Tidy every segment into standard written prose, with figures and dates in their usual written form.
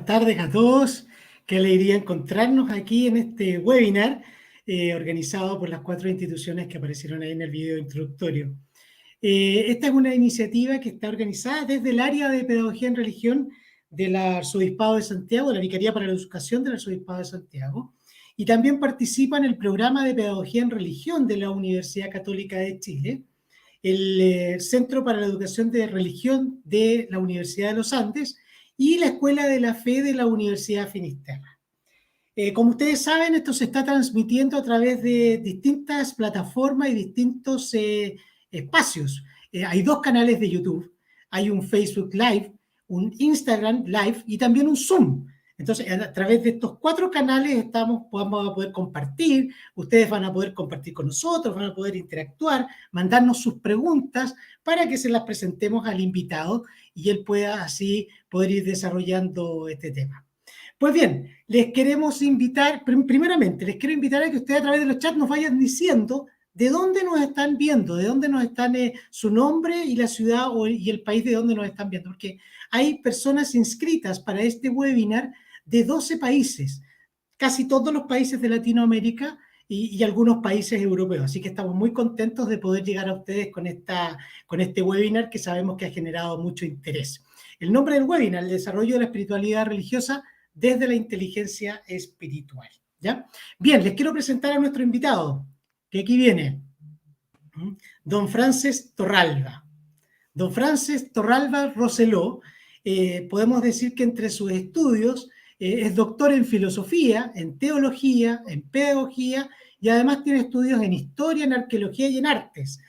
tardes a todos. Qué alegría encontrarnos aquí en este webinar organizado por las 4 instituciones que aparecieron ahí en el video introductorio. Esta es una iniciativa que está organizada desde el área de Pedagogía en Religión del Arzobispado de Santiago, de la Vicaría para la Educación del Arzobispado de Santiago, y también participa en el programa de Pedagogía en Religión de la Universidad Católica de Chile, el Centro para la Educación de Religión de la Universidad de los Andes y la Escuela de la Fe de la Universidad Finisterra. Como ustedes saben, esto se está transmitiendo a través de distintas plataformas y distintos espacios. Hay 2 canales de YouTube, hay un Facebook Live, un Instagram Live y también un Zoom. Entonces, a través de estos 4 canales vamos a poder compartir, ustedes van a poder compartir con nosotros, van a poder interactuar, mandarnos sus preguntas para que se las presentemos al invitado y él pueda así poder ir desarrollando este tema. Pues bien, les queremos invitar, primeramente, les quiero invitar a que ustedes a través de los chats nos vayan diciendo de dónde nos están viendo, de dónde nos están, su nombre y la ciudad y el país de donde nos están viendo, porque hay personas inscritas para este webinar de 12 países, casi todos los países de Latinoamérica y algunos países europeos. Así que estamos muy contentos de poder llegar a ustedes con este webinar que sabemos que ha generado mucho interés. El nombre del webinar, el desarrollo de la espiritualidad religiosa desde la inteligencia espiritual. ¿Ya? Bien, les quiero presentar a nuestro invitado, que aquí viene, don Frances Torralba. Don Frances Torralba Roseló, podemos decir que entre sus estudios es doctor en filosofía, en teología, en pedagogía y además tiene estudios en historia, en arqueología y en artes.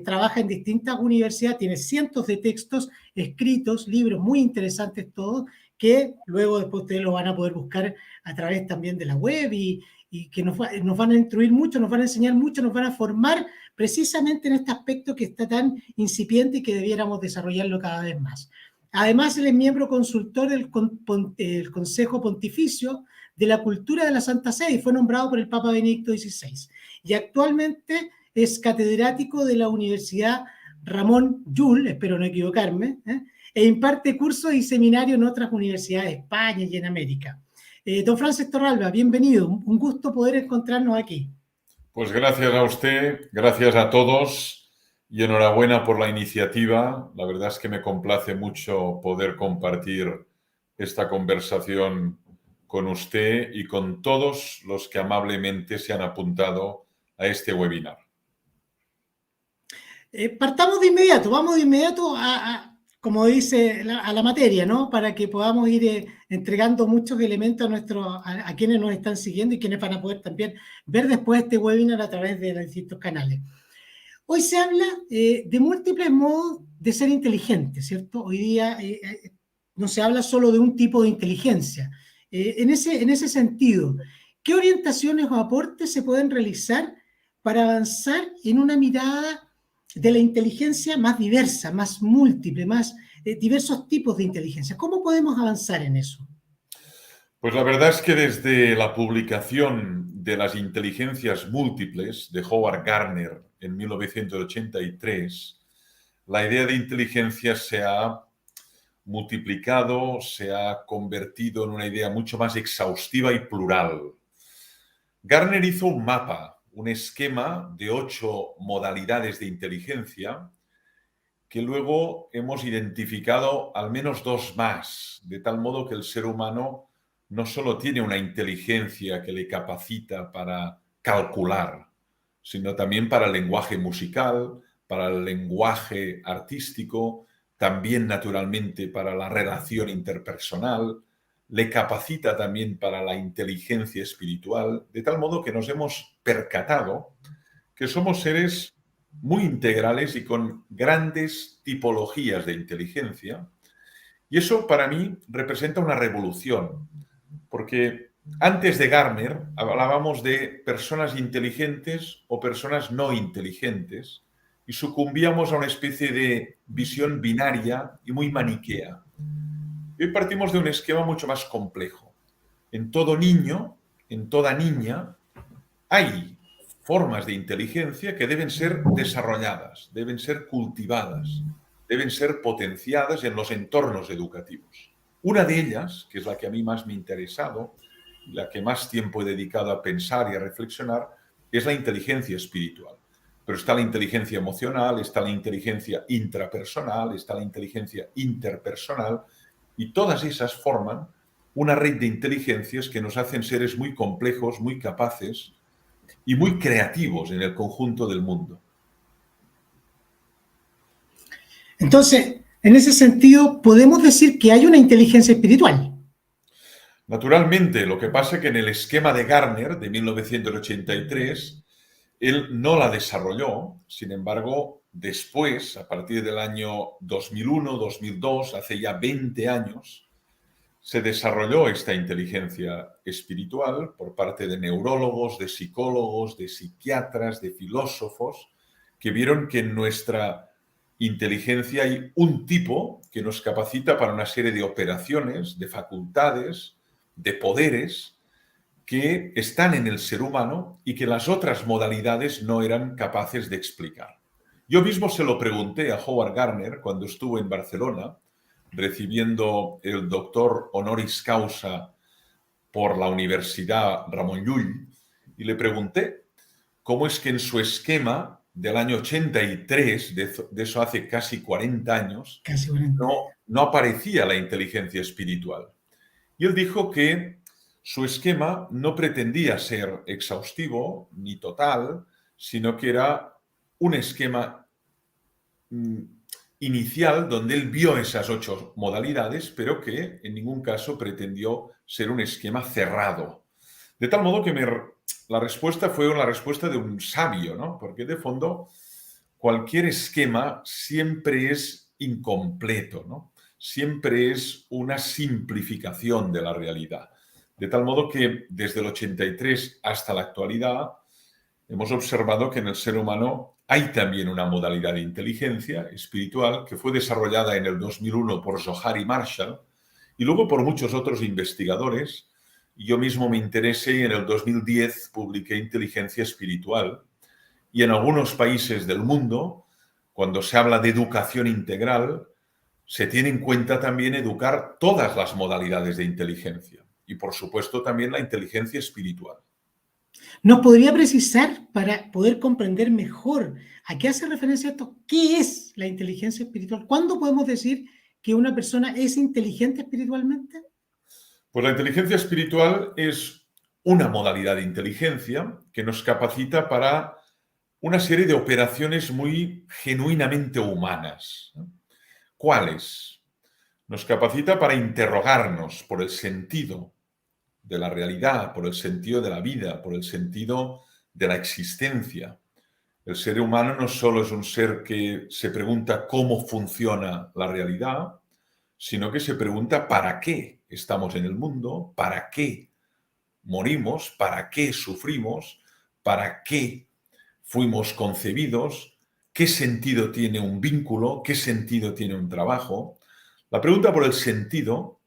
Trabaja en distintas universidades, tiene cientos de textos escritos, libros muy interesantes todos, que luego después ustedes lo van a poder buscar a través también de la web y que nos van a instruir mucho, nos van a enseñar mucho, nos van a formar precisamente en este aspecto que está tan incipiente y que debiéramos desarrollarlo cada vez más. Además, él es miembro consultor del Consejo Pontificio de la Cultura de la Santa Sede y fue nombrado por el Papa Benedicto XVI. Y actualmente es catedrático de la Universidad Ramón Llull, espero no equivocarme, e imparte cursos y seminarios en otras universidades de España y en América. Don Frances Torralba, bienvenido. Un gusto poder encontrarnos aquí. Pues gracias a usted, gracias a todos y enhorabuena por la iniciativa. La verdad es que me complace mucho poder compartir esta conversación con usted y con todos los que amablemente se han apuntado a este webinar. Partamos de inmediato, vamos de inmediato como dice, a la materia, ¿no? Para que podamos ir entregando muchos elementos a quienes nos están siguiendo y quienes van a poder también ver después este webinar a través de los distintos canales. Hoy se habla de múltiples modos de ser inteligente, ¿cierto? Hoy día no se habla solo de un tipo de inteligencia. En ese sentido, ¿qué orientaciones o aportes se pueden realizar para avanzar en una mirada de la inteligencia más diversa, más múltiple, más diversos tipos de inteligencia? ¿Cómo podemos avanzar en eso? Pues la verdad es que desde la publicación de las inteligencias múltiples de Howard Gardner en 1983, la idea de inteligencia se ha multiplicado, se ha convertido en una idea mucho más exhaustiva y plural. Gardner hizo un mapa, un esquema de 8 modalidades de inteligencia que luego hemos identificado al menos 2 más, de tal modo que el ser humano no solo tiene una inteligencia que le capacita para calcular, sino también para el lenguaje musical, para el lenguaje artístico, también naturalmente para la relación interpersonal, le capacita también para la inteligencia espiritual, de tal modo que nos hemos percatado que somos seres muy integrales y con grandes tipologías de inteligencia. Y eso para mí representa una revolución, porque antes de Gardner hablábamos de personas inteligentes o personas no inteligentes y sucumbíamos a una especie de visión binaria y muy maniquea. Y hoy partimos de un esquema mucho más complejo. En todo niño, en toda niña, hay formas de inteligencia que deben ser desarrolladas, deben ser cultivadas, deben ser potenciadas en los entornos educativos. Una de ellas, que es la que a mí más me ha interesado, la que más tiempo he dedicado a pensar y a reflexionar, es la inteligencia espiritual. Pero está la inteligencia emocional, está la inteligencia intrapersonal, está la inteligencia interpersonal, y todas esas forman una red de inteligencias que nos hacen seres muy complejos, muy capaces y muy creativos en el conjunto del mundo. Entonces, en ese sentido, podemos decir que hay una inteligencia espiritual. Naturalmente, lo que pasa es que en el esquema de Gardner de 1983, él no la desarrolló, sin embargo, después, a partir del año 2001, 2002, hace ya 20 años, se desarrolló esta inteligencia espiritual por parte de neurólogos, de psicólogos, de psiquiatras, de filósofos, que vieron que en nuestra inteligencia hay un tipo que nos capacita para una serie de operaciones, de facultades, de poderes que están en el ser humano y que las otras modalidades no eran capaces de explicar. Yo mismo se lo pregunté a Howard Gardner cuando estuvo en Barcelona, recibiendo el doctor honoris causa por la Universidad Ramon Llull, y le pregunté cómo es que en su esquema del año 83, de eso hace casi 40 años, Casi 40. no aparecía la inteligencia espiritual. Y él dijo que su esquema no pretendía ser exhaustivo ni total, sino que era un esquema inicial donde él vio esas 8 modalidades, pero que en ningún caso pretendió ser un esquema cerrado. De tal modo que la respuesta fue la respuesta de un sabio, ¿no? Porque de fondo cualquier esquema siempre es incompleto, ¿no? Siempre es una simplificación de la realidad. De tal modo que desde el 83 hasta la actualidad hemos observado que en el ser humano hay también una modalidad de inteligencia espiritual que fue desarrollada en el 2001 por Zohar y Marshall y luego por muchos otros investigadores. Yo mismo me interesé y en el 2010 publiqué Inteligencia Espiritual. Y en algunos países del mundo, cuando se habla de educación integral, se tiene en cuenta también educar todas las modalidades de inteligencia y, por supuesto, también la inteligencia espiritual. ¿Nos podría precisar para poder comprender mejor a qué hace referencia esto? ¿Qué es la inteligencia espiritual? ¿Cuándo podemos decir que una persona es inteligente espiritualmente? Pues la inteligencia espiritual es una modalidad de inteligencia que nos capacita para una serie de operaciones muy genuinamente humanas. ¿Cuáles? Nos capacita para interrogarnos por el sentido de la realidad, por el sentido de la vida, por el sentido de la existencia. El ser humano no solo es un ser que se pregunta cómo funciona la realidad, sino que se pregunta para qué estamos en el mundo, para qué morimos, para qué sufrimos, para qué fuimos concebidos, qué sentido tiene un vínculo, qué sentido tiene un trabajo. La pregunta por el sentido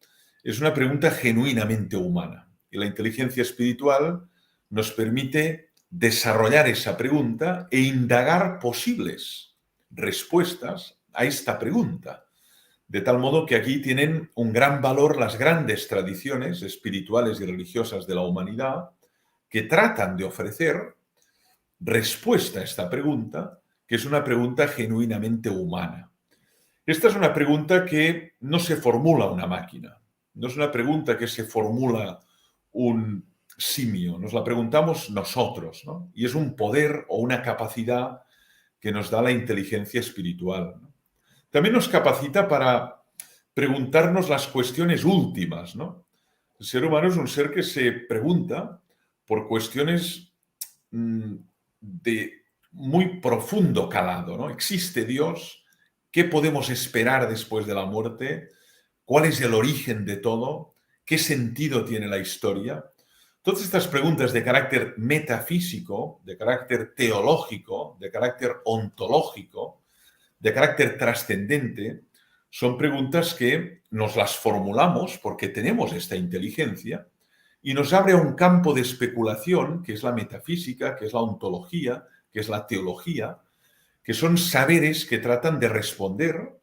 es una pregunta genuinamente humana y la inteligencia espiritual nos permite desarrollar esa pregunta e indagar posibles respuestas a esta pregunta. De tal modo que aquí tienen un gran valor las grandes tradiciones espirituales y religiosas de la humanidad que tratan de ofrecer respuesta a esta pregunta, que es una pregunta genuinamente humana. Esta es una pregunta que no se formula una máquina, no es una pregunta que se formula un simio, nos la preguntamos nosotros, ¿no? Y es un poder o una capacidad que nos da la inteligencia espiritual, ¿no? También nos capacita para preguntarnos las cuestiones últimas, ¿no? El ser humano es un ser que se pregunta por cuestiones de muy profundo calado, ¿no? ¿Existe Dios? ¿Qué podemos esperar después de la muerte? ¿Cuál es el origen de todo? ¿Qué sentido tiene la historia? Todas estas preguntas de carácter metafísico, de carácter teológico, de carácter ontológico, de carácter trascendente, son preguntas que nos las formulamos porque tenemos esta inteligencia y nos abre a un campo de especulación que es la metafísica, que es la ontología, que es la teología, que son saberes que tratan de responder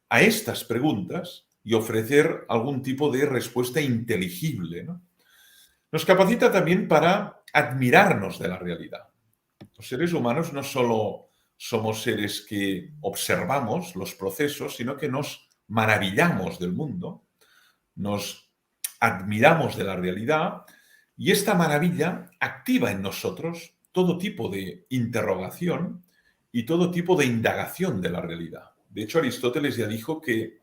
a estas preguntas y ofrecer algún tipo de respuesta inteligible, ¿no? Nos capacita también para admirarnos de la realidad. Los seres humanos no solo somos seres que observamos los procesos, sino que nos maravillamos del mundo, nos admiramos de la realidad y esta maravilla activa en nosotros todo tipo de interrogación y todo tipo de indagación de la realidad. De hecho, Aristóteles ya dijo que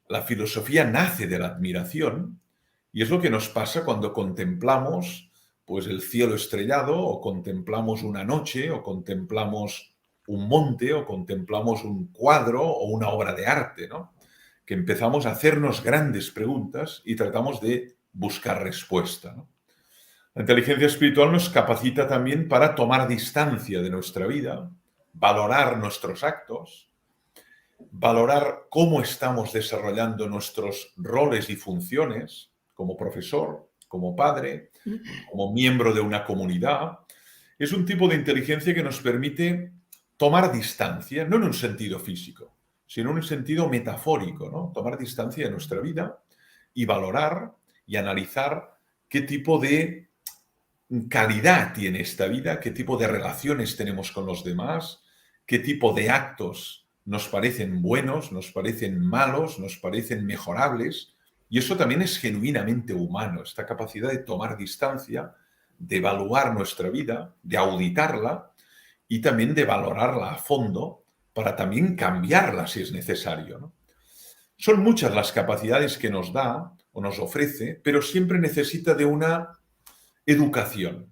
la filosofía nace de la admiración y es lo que nos pasa cuando contemplamos pues el cielo estrellado o contemplamos una noche o contemplamos un monte o contemplamos un cuadro o una obra de arte, ¿no? Que empezamos a hacernos grandes preguntas y tratamos de buscar respuesta, ¿no? La inteligencia espiritual nos capacita también para tomar distancia de nuestra vida, valorar nuestros actos, valorar cómo estamos desarrollando nuestros roles y funciones como profesor, como padre, como miembro de una comunidad. Es un tipo de inteligencia que nos permite tomar distancia, no en un sentido físico, sino en un sentido metafórico, ¿no? Tomar distancia de nuestra vida y valorar y analizar qué tipo de calidad tiene esta vida, qué tipo de relaciones tenemos con los demás, qué tipo de actos nos parecen buenos, nos parecen malos, nos parecen mejorables. Y eso también es genuinamente humano, esta capacidad de tomar distancia, de evaluar nuestra vida, de auditarla y también de valorarla a fondo para también cambiarla si es necesario, ¿no? Son muchas las capacidades que nos da o nos ofrece, pero siempre necesita de una educación.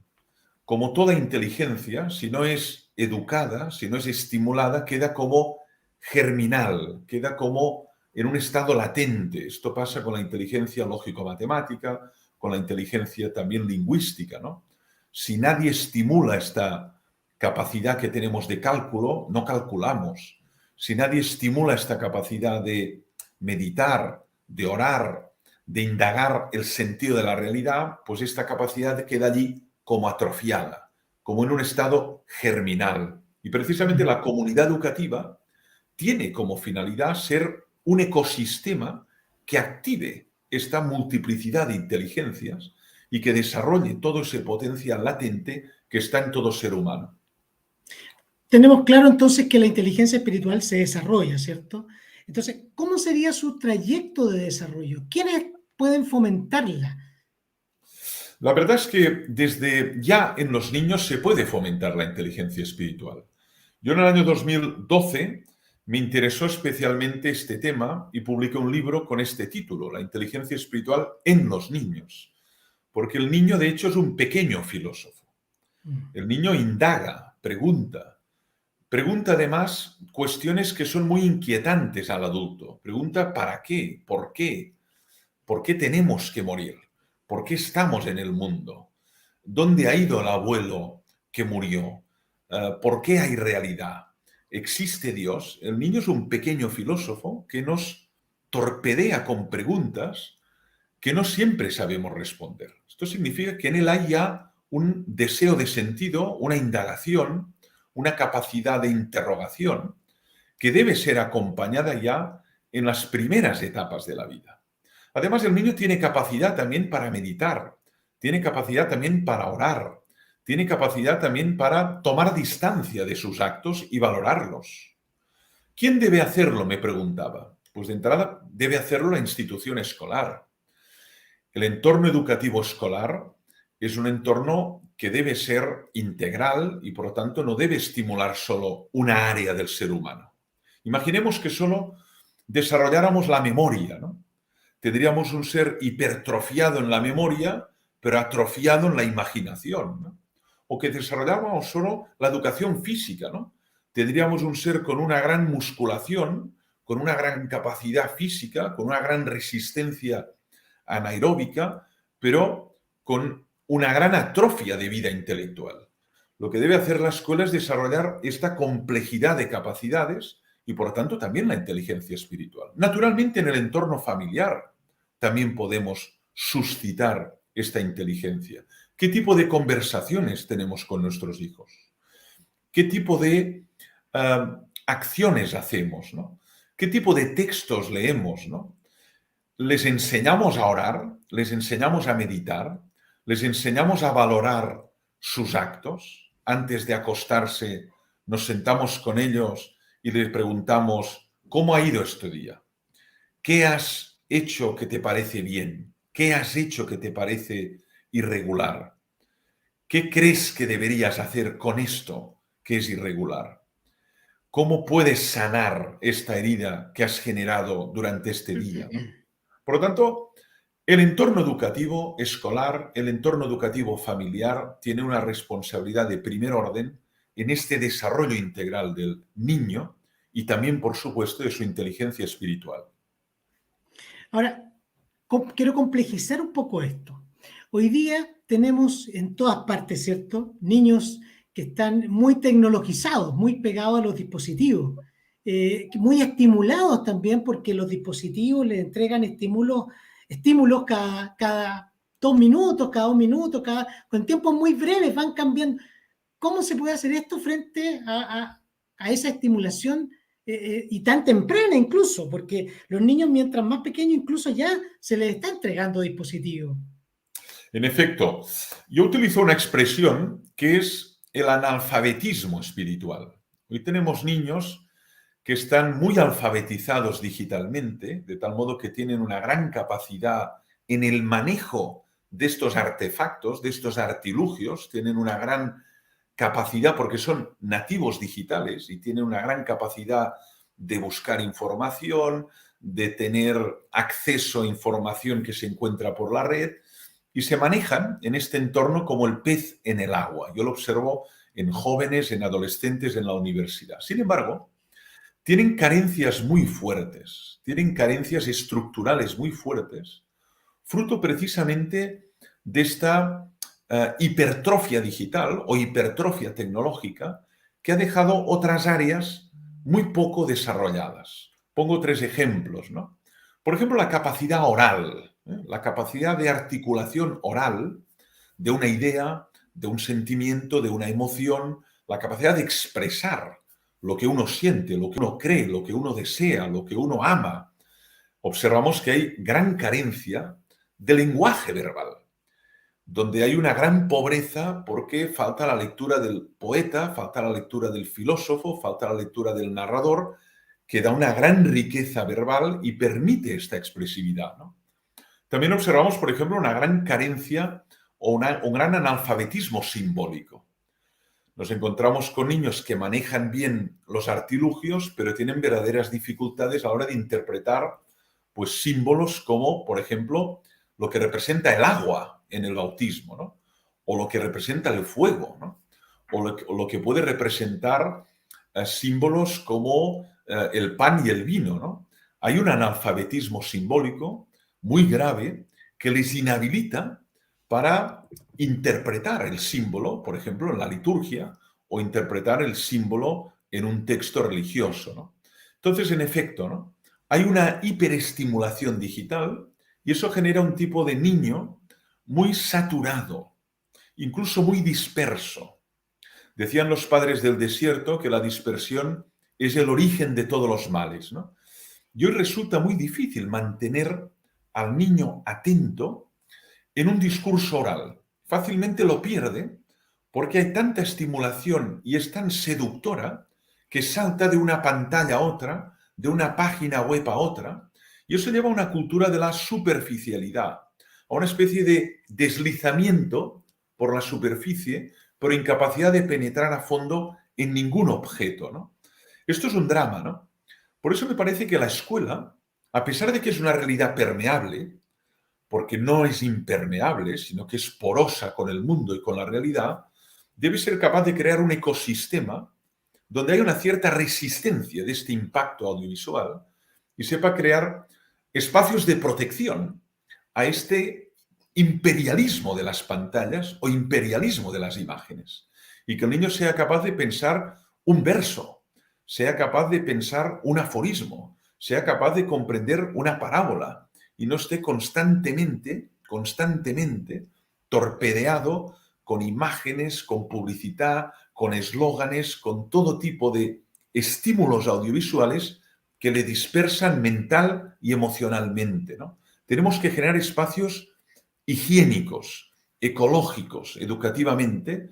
Como toda inteligencia, si no es educada, si no es estimulada, queda como germinal, queda como en un estado latente. Esto pasa con la inteligencia lógico-matemática, con la inteligencia también lingüística, ¿no? Si nadie estimula esta capacidad que tenemos de cálculo, no calculamos. Si nadie estimula esta capacidad de meditar, de orar, de indagar el sentido de la realidad, pues esta capacidad queda allí como atrofiada, como en un estado germinal. Y precisamente la comunidad educativa tiene como finalidad ser un ecosistema que active esta multiplicidad de inteligencias y que desarrolle todo ese potencial latente que está en todo ser humano. Tenemos claro entonces que la inteligencia espiritual se desarrolla, ¿cierto? Entonces, ¿cómo sería su trayecto de desarrollo? ¿Quiénes pueden fomentarla? La verdad es que desde ya en los niños se puede fomentar la inteligencia espiritual. Yo en el año 2012 me interesó especialmente este tema y publiqué un libro con este título, La inteligencia espiritual en los niños. Porque el niño, de hecho, es un pequeño filósofo. El niño indaga, pregunta. Pregunta además cuestiones que son muy inquietantes al adulto. Pregunta ¿para qué? ¿Por qué? ¿Por qué tenemos que morir? ¿Por qué estamos en el mundo? ¿Dónde ha ido el abuelo que murió? ¿Por qué hay realidad? ¿Existe Dios? El niño es un pequeño filósofo que nos torpedea con preguntas que no siempre sabemos responder. Esto significa que en él hay ya un deseo de sentido, una indagación, una capacidad de interrogación que debe ser acompañada ya en las primeras etapas de la vida. Además, el niño tiene capacidad también para meditar, tiene capacidad también para orar, tiene capacidad también para tomar distancia de sus actos y valorarlos. ¿Quién debe hacerlo?, me preguntaba. Pues de entrada debe hacerlo la institución escolar. El entorno educativo escolar es un entorno que debe ser integral y por lo tanto no debe estimular solo una área del ser humano. Imaginemos que solo desarrolláramos la memoria, ¿no? Tendríamos un ser hipertrofiado en la memoria, pero atrofiado en la imaginación, ¿no? O que desarrolláramos solo la educación física, ¿no? Tendríamos un ser con una gran musculación, con una gran capacidad física, con una gran resistencia anaeróbica, pero con una gran atrofia de vida intelectual. Lo que debe hacer la escuela es desarrollar esta complejidad de capacidades y, por lo tanto, también la inteligencia espiritual. Naturalmente, en el entorno familiar también podemos suscitar esta inteligencia. ¿Qué tipo de conversaciones tenemos con nuestros hijos? ¿Qué tipo de acciones hacemos, ¿no? qué tipo de textos leemos, ¿no? Les enseñamos a orar, les enseñamos a meditar, les enseñamos a valorar sus actos. Antes de acostarse, nos sentamos con ellos y les preguntamos, ¿cómo ha ido este día? ¿Qué has hecho que te parece bien? ¿Qué has hecho que te parece irregular? ¿Qué crees que deberías hacer con esto que es irregular? ¿Cómo puedes sanar esta herida que has generado durante este día, ¿no? Por lo tanto, el entorno educativo escolar, el entorno educativo familiar tiene una responsabilidad de primer orden en este desarrollo integral del niño y también, por supuesto, de su inteligencia espiritual. Ahora, quiero complejizar un poco esto. Hoy día tenemos en todas partes, ¿cierto? Niños que están muy tecnologizados, muy pegados a los dispositivos, muy estimulados también porque los dispositivos les entregan estímulos cada 2 minutos, cada 1 minuto, con tiempos muy breves van cambiando. ¿Cómo se puede hacer esto frente a esa estimulación y tan temprana incluso? Porque los niños mientras más pequeños incluso ya se les está entregando dispositivos. En efecto, yo utilizo una expresión que es el analfabetismo espiritual. Hoy tenemos niños que están muy alfabetizados digitalmente, de tal modo que tienen una gran capacidad en el manejo de estos artefactos, de estos artilugios, tienen una gran capacidad porque son nativos digitales y tienen una gran capacidad de buscar información, de tener acceso a información que se encuentra por la red y se manejan en este entorno como el pez en el agua. Yo lo observo en jóvenes, en adolescentes, en la universidad. Sin embargo, tienen carencias muy fuertes, tienen carencias estructurales muy fuertes, fruto precisamente de esta hipertrofia digital o hipertrofia tecnológica que ha dejado otras áreas muy poco desarrolladas. Pongo 3 ejemplos, ¿no? Por ejemplo, la capacidad oral, la capacidad de articulación oral de una idea, de un sentimiento, de una emoción, la capacidad de expresar lo que uno siente, lo que uno cree, lo que uno desea, lo que uno ama. Observamos que hay gran carencia de lenguaje verbal, donde hay una gran pobreza porque falta la lectura del poeta, falta la lectura del filósofo, falta la lectura del narrador, que da una gran riqueza verbal y permite esta expresividad, ¿no? También observamos, por ejemplo, una gran carencia o un gran analfabetismo simbólico. Nos encontramos con niños que manejan bien los artilugios, pero tienen verdaderas dificultades a la hora de interpretar pues, símbolos como, por ejemplo, lo que representa el agua en el bautismo, ¿no? O lo que representa el fuego, ¿no? O lo que puede representar símbolos como el pan y el vino, ¿no? Hay un analfabetismo simbólico muy grave que les inhabilita para interpretar el símbolo, por ejemplo, en la liturgia, o interpretar el símbolo en un texto religioso, ¿no? Entonces, en efecto, ¿no? Hay una hiperestimulación digital y eso genera un tipo de niño muy saturado, incluso muy disperso. Decían los padres del desierto que la dispersión es el origen de todos los males, ¿no? Y hoy resulta muy difícil mantener al niño atento en un discurso oral. Fácilmente lo pierde porque hay tanta estimulación y es tan seductora que salta de una pantalla a otra, de una página web a otra, y eso lleva a una cultura de la superficialidad, a una especie de deslizamiento por la superficie, pero incapacidad de penetrar a fondo en ningún objeto, ¿no? Esto es un drama, ¿no? Por eso me parece que la escuela, a pesar de que es una realidad permeable, porque no es impermeable, sino que es porosa con el mundo y con la realidad, debe ser capaz de crear un ecosistema donde haya una cierta resistencia de este impacto audiovisual y sepa crear espacios de protección a este imperialismo de las pantallas o imperialismo de las imágenes. Y que el niño sea capaz de pensar un verso, sea capaz de pensar un aforismo, sea capaz de comprender una parábola y no esté constantemente torpedeado con imágenes, con publicidad, con eslóganes, con todo tipo de estímulos audiovisuales que le dispersan mental y emocionalmente, ¿no? Tenemos que generar espacios higiénicos, ecológicos, educativamente,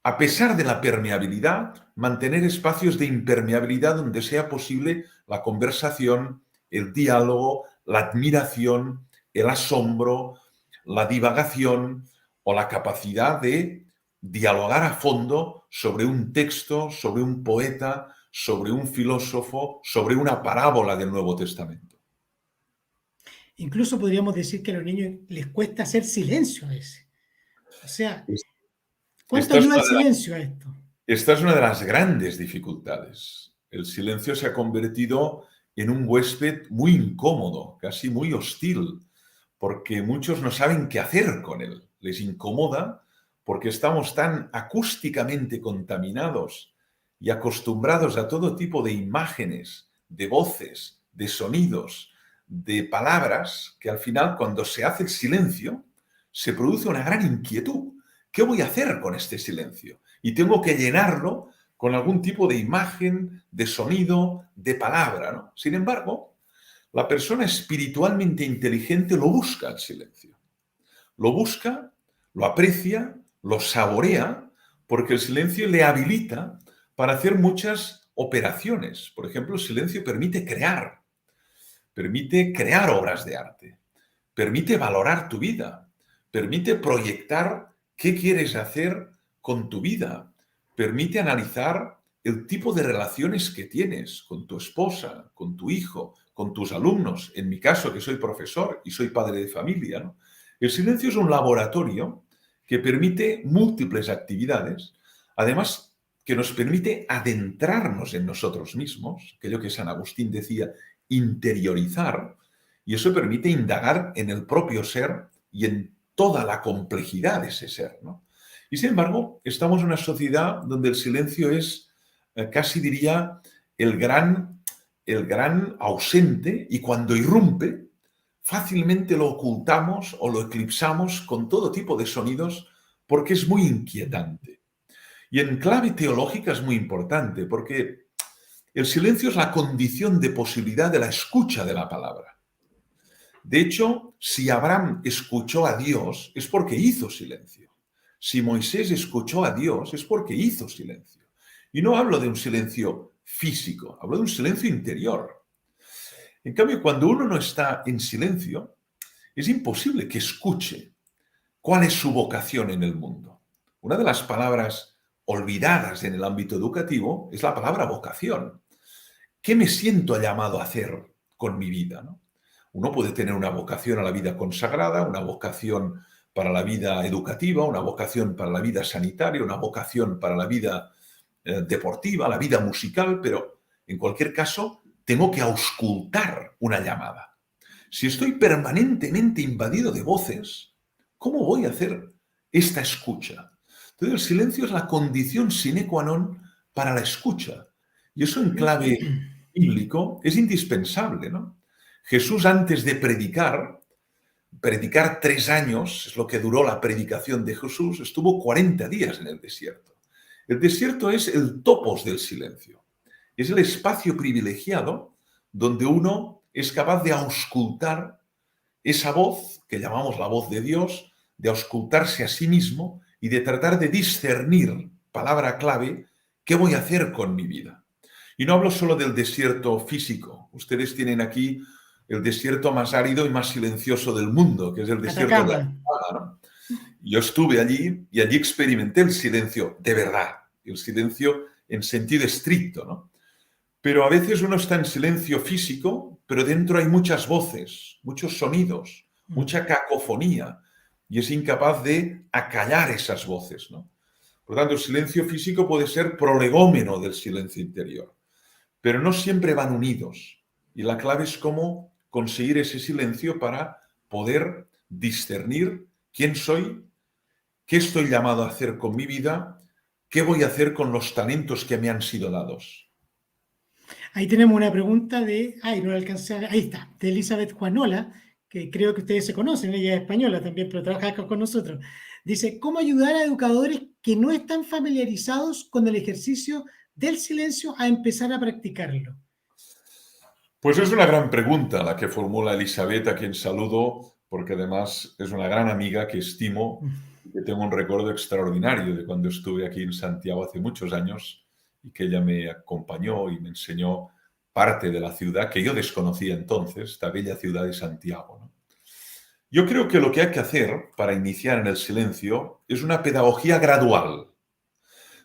a pesar de la permeabilidad, mantener espacios de impermeabilidad donde sea posible la conversación, el diálogo, la admiración, el asombro, la divagación o la capacidad de dialogar a fondo sobre un texto, sobre un poeta, sobre un filósofo, sobre una parábola del Nuevo Testamento. Incluso podríamos decir que a los niños les cuesta hacer silencio a veces. O sea, ¿cuánto Esta es ayuda el una de silencio a esto? Esta es una de las grandes dificultades. El silencio se ha convertido en un huésped muy incómodo, casi muy hostil, porque muchos no saben qué hacer con él. Les incomoda porque estamos tan acústicamente contaminados y acostumbrados a todo tipo de imágenes, de voces, de sonidos, de palabras, que al final cuando se hace el silencio se produce una gran inquietud. ¿Qué voy a hacer con este silencio? Y tengo que llenarlo con algún tipo de imagen, de sonido, de palabra, ¿no? Sin embargo, la persona espiritualmente inteligente lo busca el silencio. Lo busca, lo aprecia, lo saborea, porque el silencio le habilita para hacer muchas operaciones. Por ejemplo, el silencio permite crear obras de arte, permite valorar tu vida, permite proyectar qué quieres hacer con tu vida, permite analizar el tipo de relaciones que tienes con tu esposa, con tu hijo, con tus alumnos. En mi caso, que soy profesor y soy padre de familia, ¿no? El silencio es un laboratorio que permite múltiples actividades, además que nos permite adentrarnos en nosotros mismos, aquello que San Agustín decía, interiorizar, y eso permite indagar en el propio ser y en toda la complejidad de ese ser, ¿no? Y sin embargo, estamos en una sociedad donde el silencio es, casi diría, el gran ausente, y cuando irrumpe, fácilmente lo ocultamos o lo eclipsamos con todo tipo de sonidos porque es muy inquietante. Y en clave teológica es muy importante porque el silencio es la condición de posibilidad de la escucha de la palabra. De hecho, si Abraham escuchó a Dios, es porque hizo silencio. Si Moisés escuchó a Dios, es porque hizo silencio. Y no hablo de un silencio físico, hablo de un silencio interior. En cambio, cuando uno no está en silencio, es imposible que escuche cuál es su vocación en el mundo. Una de las palabras olvidadas en el ámbito educativo es la palabra vocación. ¿Qué me siento llamado a hacer con mi vida, ¿no? Uno puede tener una vocación a la vida consagrada, una vocación para la vida educativa, una vocación para la vida sanitaria, una vocación para la vida deportiva, la vida musical, pero en cualquier caso tengo que auscultar una llamada. Si estoy permanentemente invadido de voces, ¿cómo voy a hacer esta escucha? Entonces el silencio es la condición sine qua non para la escucha. Y eso en clave bíblico es indispensable, ¿no? Jesús antes de predicar 3 años, es lo que duró la predicación de Jesús, estuvo 40 días en el desierto. El desierto es el topos del silencio. Es el espacio privilegiado donde uno es capaz de auscultar esa voz, que llamamos la voz de Dios, de auscultarse a sí mismo y de tratar de discernir, palabra clave, qué voy a hacer con mi vida. Y no hablo solo del desierto físico. Ustedes tienen aquí el desierto más árido y más silencioso del mundo, que es el desierto de Atacama. Atacama, ¿no? Yo estuve allí y allí experimenté el silencio de verdad, el silencio en sentido estricto, ¿no? Pero a veces uno está en silencio físico, pero dentro hay muchas voces, muchos sonidos, mucha cacofonía, y es incapaz de acallar esas voces, ¿no? Por lo tanto, el silencio físico puede ser prolegómeno del silencio interior, pero no siempre van unidos. Y la clave es cómo conseguir ese silencio para poder discernir quién soy, qué estoy llamado a hacer con mi vida, qué voy a hacer con los talentos que me han sido dados. Ahí tenemos una pregunta de, ay, no la alcancé, ahí está, de Elizabeth Juanola, que creo que ustedes se conocen, ella es española también, pero trabaja acá con nosotros. Dice, ¿cómo ayudar a educadores que no están familiarizados con el ejercicio del silencio a empezar a practicarlo? Pues es una gran pregunta la que formula Elizabeth, a quien saludo, porque además es una gran amiga que estimo y que tengo un recuerdo extraordinario de cuando estuve aquí en Santiago hace muchos años y que ella me acompañó y me enseñó parte de la ciudad que yo desconocía entonces, esta bella ciudad de Santiago, ¿no? Yo creo que lo que hay que hacer para iniciar en el silencio es una pedagogía gradual,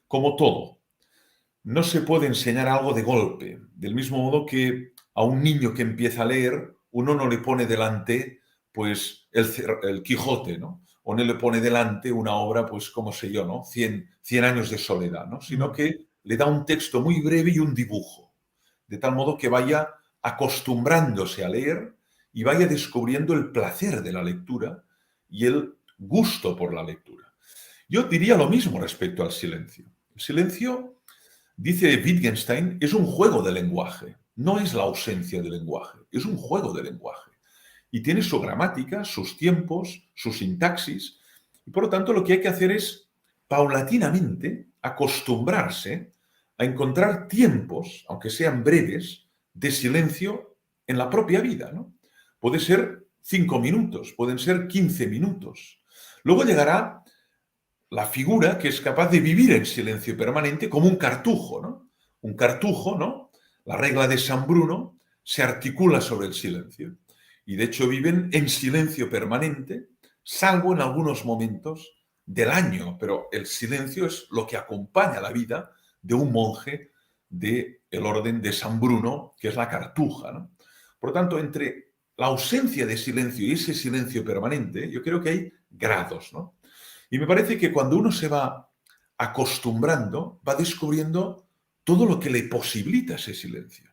como todo. No se puede enseñar algo de golpe, del mismo modo que a un niño que empieza a leer, uno no le pone delante, pues, el Quijote, ¿no? O no le pone delante una obra, pues, como sé yo, ¿no? Cien años de soledad, ¿no? Sino que le da un texto muy breve y un dibujo, de tal modo que vaya acostumbrándose a leer y vaya descubriendo el placer de la lectura y el gusto por la lectura. Yo diría lo mismo respecto al silencio. El silencio, dice Wittgenstein, es un juego de lenguaje, no es la ausencia de lenguaje, es un juego de lenguaje. Y tiene su gramática, sus tiempos, su sintaxis, y por lo tanto lo que hay que hacer es paulatinamente acostumbrarse a encontrar tiempos, aunque sean breves, de silencio en la propia vida, ¿no? Puede ser 5 minutos, pueden ser 15 minutos. Luego llegará la figura que es capaz de vivir en silencio permanente como un cartujo, ¿no? Un cartujo, ¿no? La regla de San Bruno se articula sobre el silencio y de hecho viven en silencio permanente, salvo en algunos momentos del año, pero el silencio es lo que acompaña la vida de un monje del orden de San Bruno, que es la cartuja, ¿no? Por lo tanto, entre la ausencia de silencio y ese silencio permanente, yo creo que hay grados, ¿no? Y me parece que cuando uno se va acostumbrando, va descubriendo todo lo que le posibilita ese silencio.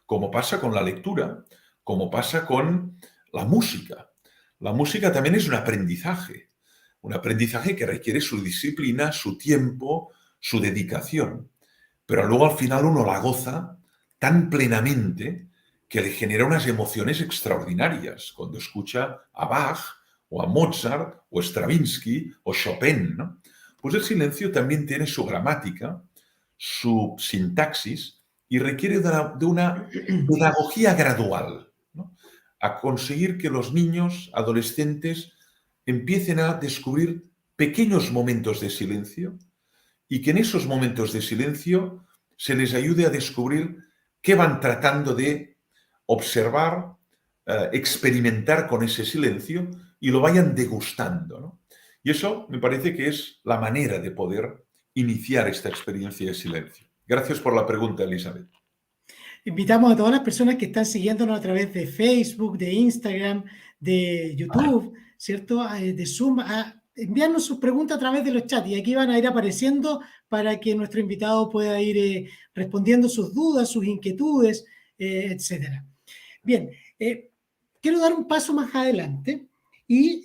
Como pasa con la lectura, como pasa con la música. La música también es un aprendizaje que requiere su disciplina, su tiempo, su dedicación. Pero luego al final uno la goza tan plenamente que le genera unas emociones extraordinarias cuando escucha a Bach o a Mozart o Stravinsky o Chopin, ¿no? Pues el silencio también tiene su gramática, su sintaxis y requiere de una pedagogía gradual, ¿no? A conseguir que los niños, adolescentes, empiecen a descubrir pequeños momentos de silencio y que en esos momentos de silencio se les ayude a descubrir qué van tratando de observar, experimentar con ese silencio y lo vayan degustando, ¿no? Y eso me parece que es la manera de poder iniciar esta experiencia de silencio. Gracias por la pregunta, Elizabeth. Invitamos a todas las personas que están siguiéndonos a través de Facebook, de Instagram, de YouTube, ¿cierto? De Zoom, a enviarnos sus preguntas a través de los chats y aquí van a ir apareciendo para que nuestro invitado pueda ir respondiendo sus dudas, sus inquietudes, etcétera. Bien, quiero dar un paso más adelante y,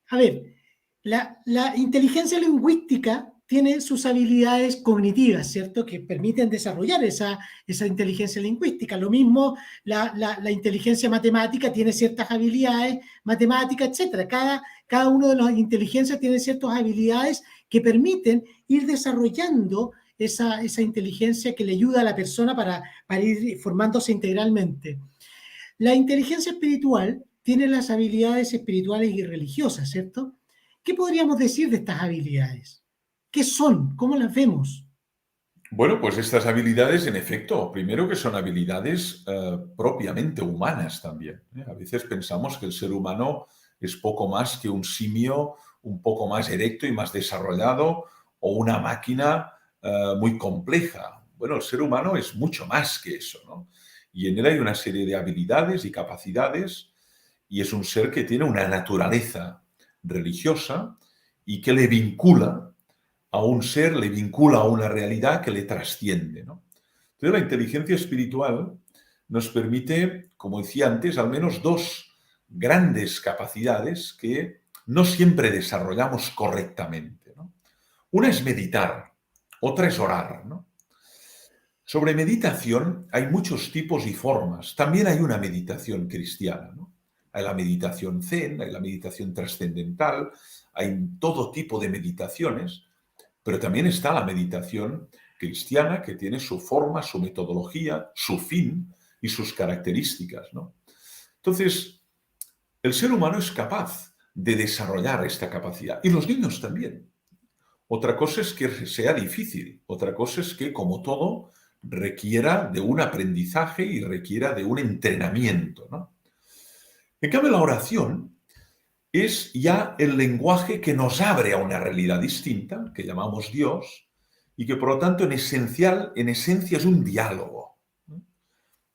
a ver, la inteligencia lingüística tiene sus habilidades cognitivas, ¿cierto? Que permiten desarrollar esa inteligencia lingüística. Lo mismo, la inteligencia matemática tiene ciertas habilidades matemáticas, etcétera. Cada uno de las inteligencias tiene ciertas habilidades que permiten ir desarrollando esa inteligencia que le ayuda a la persona para ir formándose integralmente. La inteligencia espiritual tiene las habilidades espirituales y religiosas, ¿cierto? ¿Qué podríamos decir de estas habilidades? ¿Qué son? ¿Cómo las vemos? Bueno, pues estas habilidades, en efecto, primero que son habilidades propiamente humanas también, ¿eh? A veces pensamos que el ser humano es poco más que un simio un poco más erecto y más desarrollado o una máquina muy compleja. Bueno, el ser humano es mucho más que eso, ¿no? Y en él hay una serie de habilidades y capacidades y es un ser que tiene una naturaleza religiosa y que le vincula a un ser, le vincula a una realidad que le trasciende, ¿no? Entonces, la inteligencia espiritual nos permite, como decía antes, al menos dos grandes capacidades que no siempre desarrollamos correctamente, ¿no? Una es meditar, otra es orar, ¿no? Sobre meditación hay muchos tipos y formas. También hay una meditación cristiana, ¿no? Hay la meditación zen, hay la meditación trascendental, hay todo tipo de meditaciones. Pero también está la meditación cristiana, que tiene su forma, su metodología, su fin, y sus características, ¿no? Entonces, el ser humano es capaz de desarrollar esta capacidad y los niños también. Otra cosa es que sea difícil, otra cosa es que, como todo, requiera de un aprendizaje y requiera de un entrenamiento, ¿no? En cambio, la oración es ya el lenguaje que nos abre a una realidad distinta, que llamamos Dios, y que por lo tanto en esencia es un diálogo, ¿no?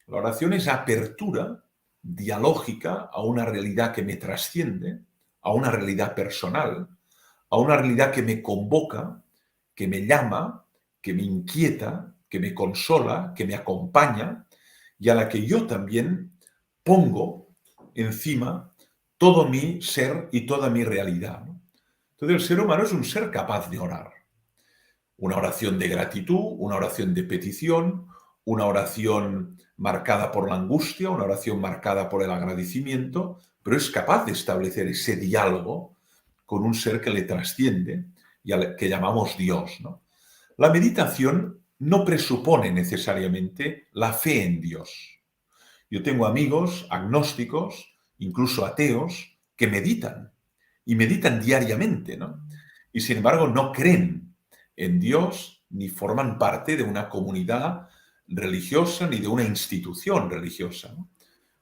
La oración es apertura dialógica a una realidad que me trasciende, a una realidad personal, a una realidad que me convoca, que me llama, que me inquieta, que me consola, que me acompaña y a la que yo también pongo encima todo mi ser y toda mi realidad, ¿no? Entonces el ser humano es un ser capaz de orar. Una oración de gratitud, una oración de petición, una oración marcada por la angustia, una oración marcada por el agradecimiento, pero es capaz de establecer ese diálogo con un ser que le trasciende y al que llamamos Dios, ¿no? La meditación no presupone necesariamente la fe en Dios. Yo tengo amigos agnósticos, incluso ateos, que meditan y meditan diariamente, ¿no? Y sin embargo no creen en Dios ni forman parte de una comunidad religiosa ni de una institución religiosa, ¿no?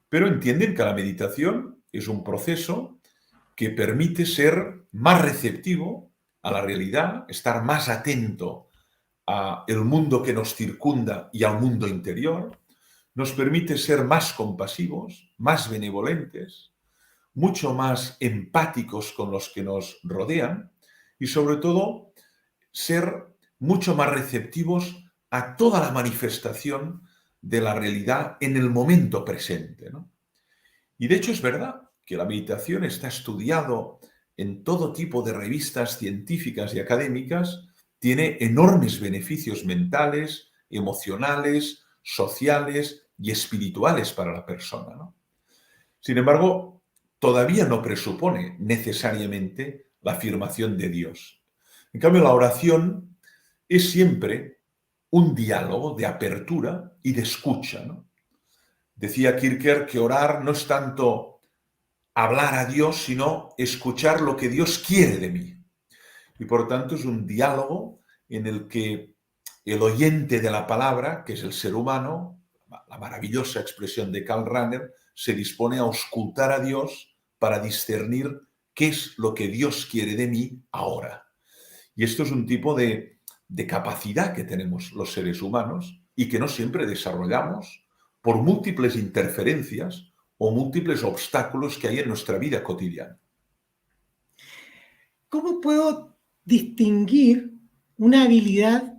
Pero entienden que la meditación es un proceso que permite ser más receptivo a la realidad, estar más atento al mundo que nos circunda y al mundo interior, nos permite ser más compasivos, más benevolentes, mucho más empáticos con los que nos rodean y sobre todo ser mucho más receptivos a toda la manifestación de la realidad en el momento presente, ¿no? Y de hecho es verdad que la meditación está estudiado en todo tipo de revistas científicas y académicas, tiene enormes beneficios mentales, emocionales, sociales y espirituales para la persona, ¿no? Sin embargo, todavía no presupone necesariamente la afirmación de Dios. En cambio, la oración es siempre un diálogo de apertura y de escucha, ¿no? Decía Kierkegaard que orar no es tanto hablar a Dios, sino escuchar lo que Dios quiere de mí. Y por tanto es un diálogo en el que el oyente de la palabra, que es el ser humano, la maravillosa expresión de Karl Rahner, se dispone a auscultar a Dios para discernir qué es lo que Dios quiere de mí ahora. Y esto es un tipo de capacidad que tenemos los seres humanos y que no siempre desarrollamos por múltiples interferencias o múltiples obstáculos que hay en nuestra vida cotidiana. ¿Cómo puedo distinguir una habilidad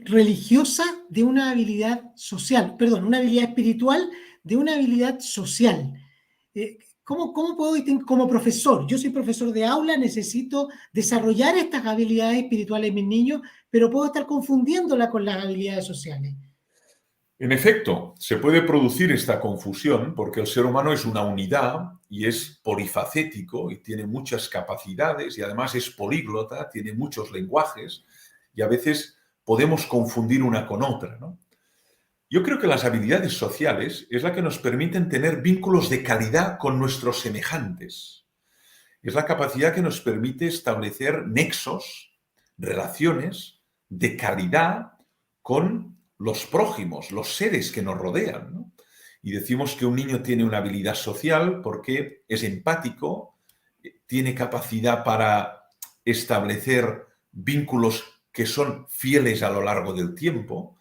religiosa de una habilidad social? Perdón, una habilidad espiritual de una habilidad social. ¿Cómo puedo distinguir como profesor? Yo soy profesor de aula, necesito desarrollar estas habilidades espirituales en mis niños, pero puedo estar confundiéndola con las habilidades sociales. En efecto, se puede producir esta confusión porque el ser humano es una unidad y es polifacético y tiene muchas capacidades y además es políglota, tiene muchos lenguajes y a veces podemos confundir una con otra, ¿no? Yo creo que las habilidades sociales es la que nos permiten tener vínculos de calidad con nuestros semejantes. Es la capacidad que nos permite establecer nexos, relaciones de calidad con los prójimos, los seres que nos rodean, ¿no? Y decimos que un niño tiene una habilidad social porque es empático, tiene capacidad para establecer vínculos que son fieles a lo largo del tiempo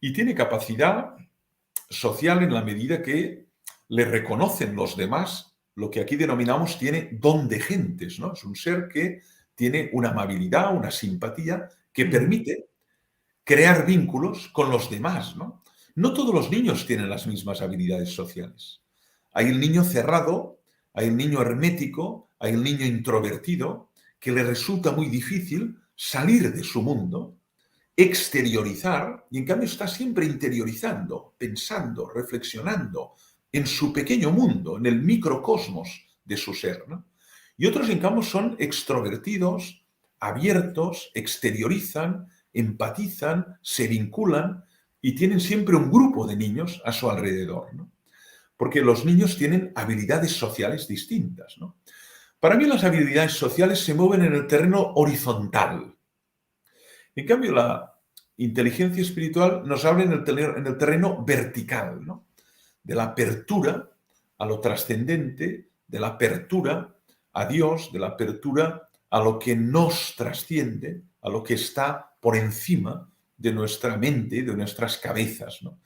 y tiene capacidad social en la medida que le reconocen los demás, lo que aquí denominamos tiene don de gentes, ¿no? Es un ser que tiene una amabilidad, una simpatía que permite crear vínculos con los demás, ¿no? No todos los niños tienen las mismas habilidades sociales. Hay el niño cerrado, hay el niño hermético, hay el niño introvertido, que le resulta muy difícil salir de su mundo, exteriorizar, y en cambio está siempre interiorizando, pensando, reflexionando en su pequeño mundo, en el microcosmos de su ser, ¿no? Y otros, en cambio, son extrovertidos, abiertos, exteriorizan, empatizan, se vinculan y tienen siempre un grupo de niños a su alrededor, ¿no? Porque los niños tienen habilidades sociales distintas, ¿no? Para mí las habilidades sociales se mueven en el terreno horizontal. En cambio, la inteligencia espiritual nos habla en el terreno vertical, ¿no? De la apertura a lo trascendente, de la apertura a Dios, de la apertura a lo que nos trasciende, a lo que está por encima de nuestra mente, de nuestras cabezas, ¿no?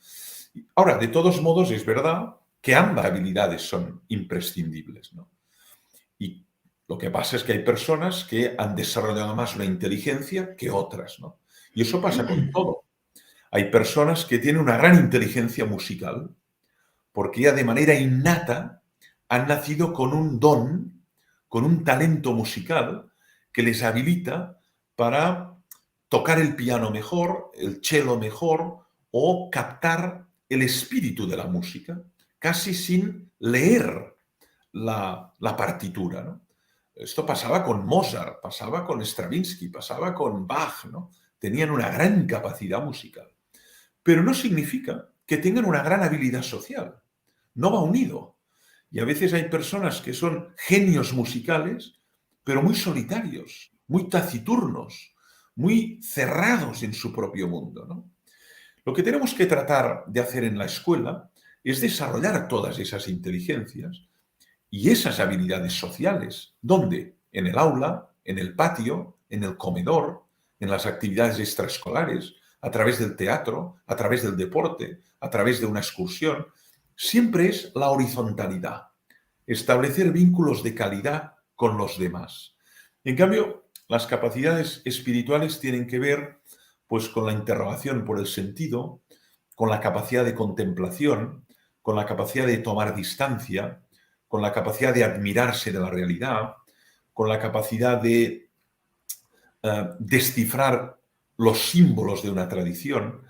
Ahora, de todos modos, es verdad que ambas habilidades son imprescindibles, ¿no? Y lo que pasa es que hay personas que han desarrollado más una inteligencia que otras, ¿no? Y eso pasa con todo. Hay personas que tienen una gran inteligencia musical porque ya de manera innata han nacido con un don, con un talento musical que les habilita para tocar el piano mejor, el cello mejor o captar el espíritu de la música, casi sin leer la partitura, ¿no? Esto pasaba con Mozart, pasaba con Stravinsky, pasaba con Bach, ¿no? Tenían una gran capacidad musical. Pero no significa que tengan una gran habilidad social. No va unido. Y a veces hay personas que son genios musicales, pero muy solitarios, muy taciturnos, muy cerrados en su propio mundo, ¿no? Lo que tenemos que tratar de hacer en la escuela es desarrollar todas esas inteligencias y esas habilidades sociales. ¿Dónde? En el aula, en el patio, en el comedor, en las actividades extraescolares, a través del teatro, a través del deporte, a través de una excursión. Siempre es la horizontalidad, establecer vínculos de calidad con los demás. En cambio, las capacidades espirituales tienen que ver pues con la interrogación por el sentido, con la capacidad de contemplación, con la capacidad de tomar distancia, con la capacidad de admirarse de la realidad, con la capacidad de descifrar los símbolos de una tradición,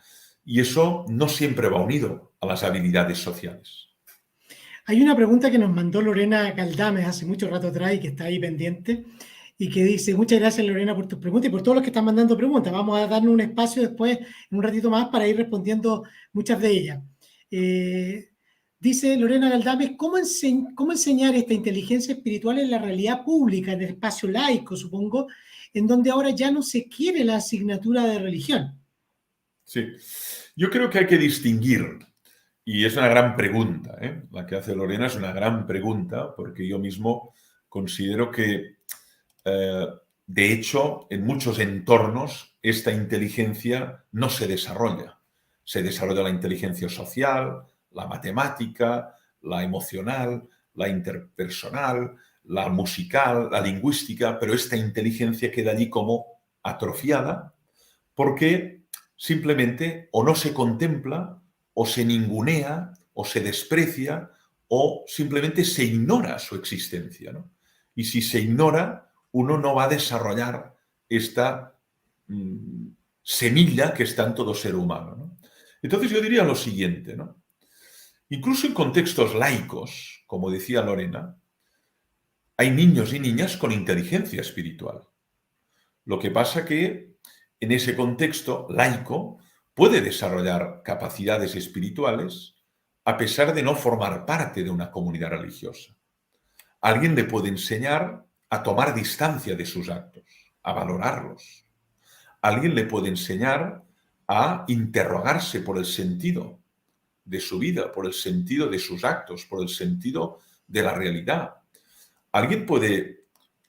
y eso no siempre va unido a las habilidades sociales. Hay una pregunta que nos mandó Lorena Galdames hace mucho rato atrás y que está ahí pendiente y que dice: muchas gracias, Lorena, por tus preguntas y por todos los que están mandando preguntas. Vamos a darnos un espacio después, en un ratito más, para ir respondiendo muchas de ellas. Dice Lorena Galdames: ¿cómo enseñar esta inteligencia espiritual en la realidad pública, en el espacio laico, supongo, en donde ahora ya no se quiere la asignatura de religión? Sí, yo creo que hay que distinguir, y es una gran pregunta, ¿eh? La que hace Lorena es una gran pregunta, porque yo mismo considero que, de hecho, en muchos entornos esta inteligencia no se desarrolla. Se desarrolla la inteligencia social, la matemática, la emocional, la interpersonal, la musical, la lingüística, pero esta inteligencia queda allí como atrofiada porque simplemente o no se contempla, o se ningunea, o se desprecia, o simplemente se ignora su existencia, ¿no? Y si se ignora, uno no va a desarrollar esta semilla que está en todo ser humano, ¿no? Entonces yo diría lo siguiente, ¿no? Incluso en contextos laicos, como decía Lorena, hay niños y niñas con inteligencia espiritual. Lo que pasa que en ese contexto laico puede desarrollar capacidades espirituales a pesar de no formar parte de una comunidad religiosa. Alguien le puede enseñar a tomar distancia de sus actos, a valorarlos. Alguien le puede enseñar a interrogarse por el sentido de su vida, por el sentido de sus actos, por el sentido de la realidad. Alguien puede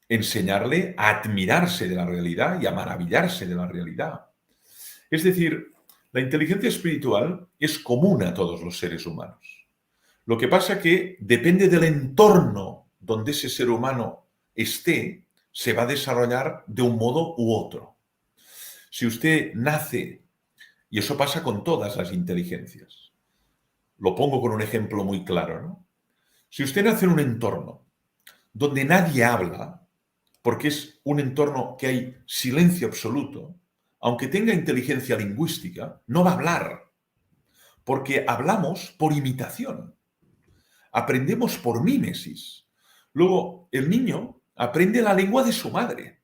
enseñarle a admirarse de la realidad y a maravillarse de la realidad. Es decir, la inteligencia espiritual es común a todos los seres humanos. Lo que pasa que depende del entorno donde ese ser humano esté, se va a desarrollar de un modo u otro. Si usted nace, y eso pasa con todas las inteligencias, lo pongo con un ejemplo muy claro, ¿no? Si usted nace en un entorno donde nadie habla, porque es un entorno que hay silencio absoluto, aunque tenga inteligencia lingüística, no va a hablar, porque hablamos por imitación, aprendemos por mímesis. Luego, el niño aprende la lengua de su madre,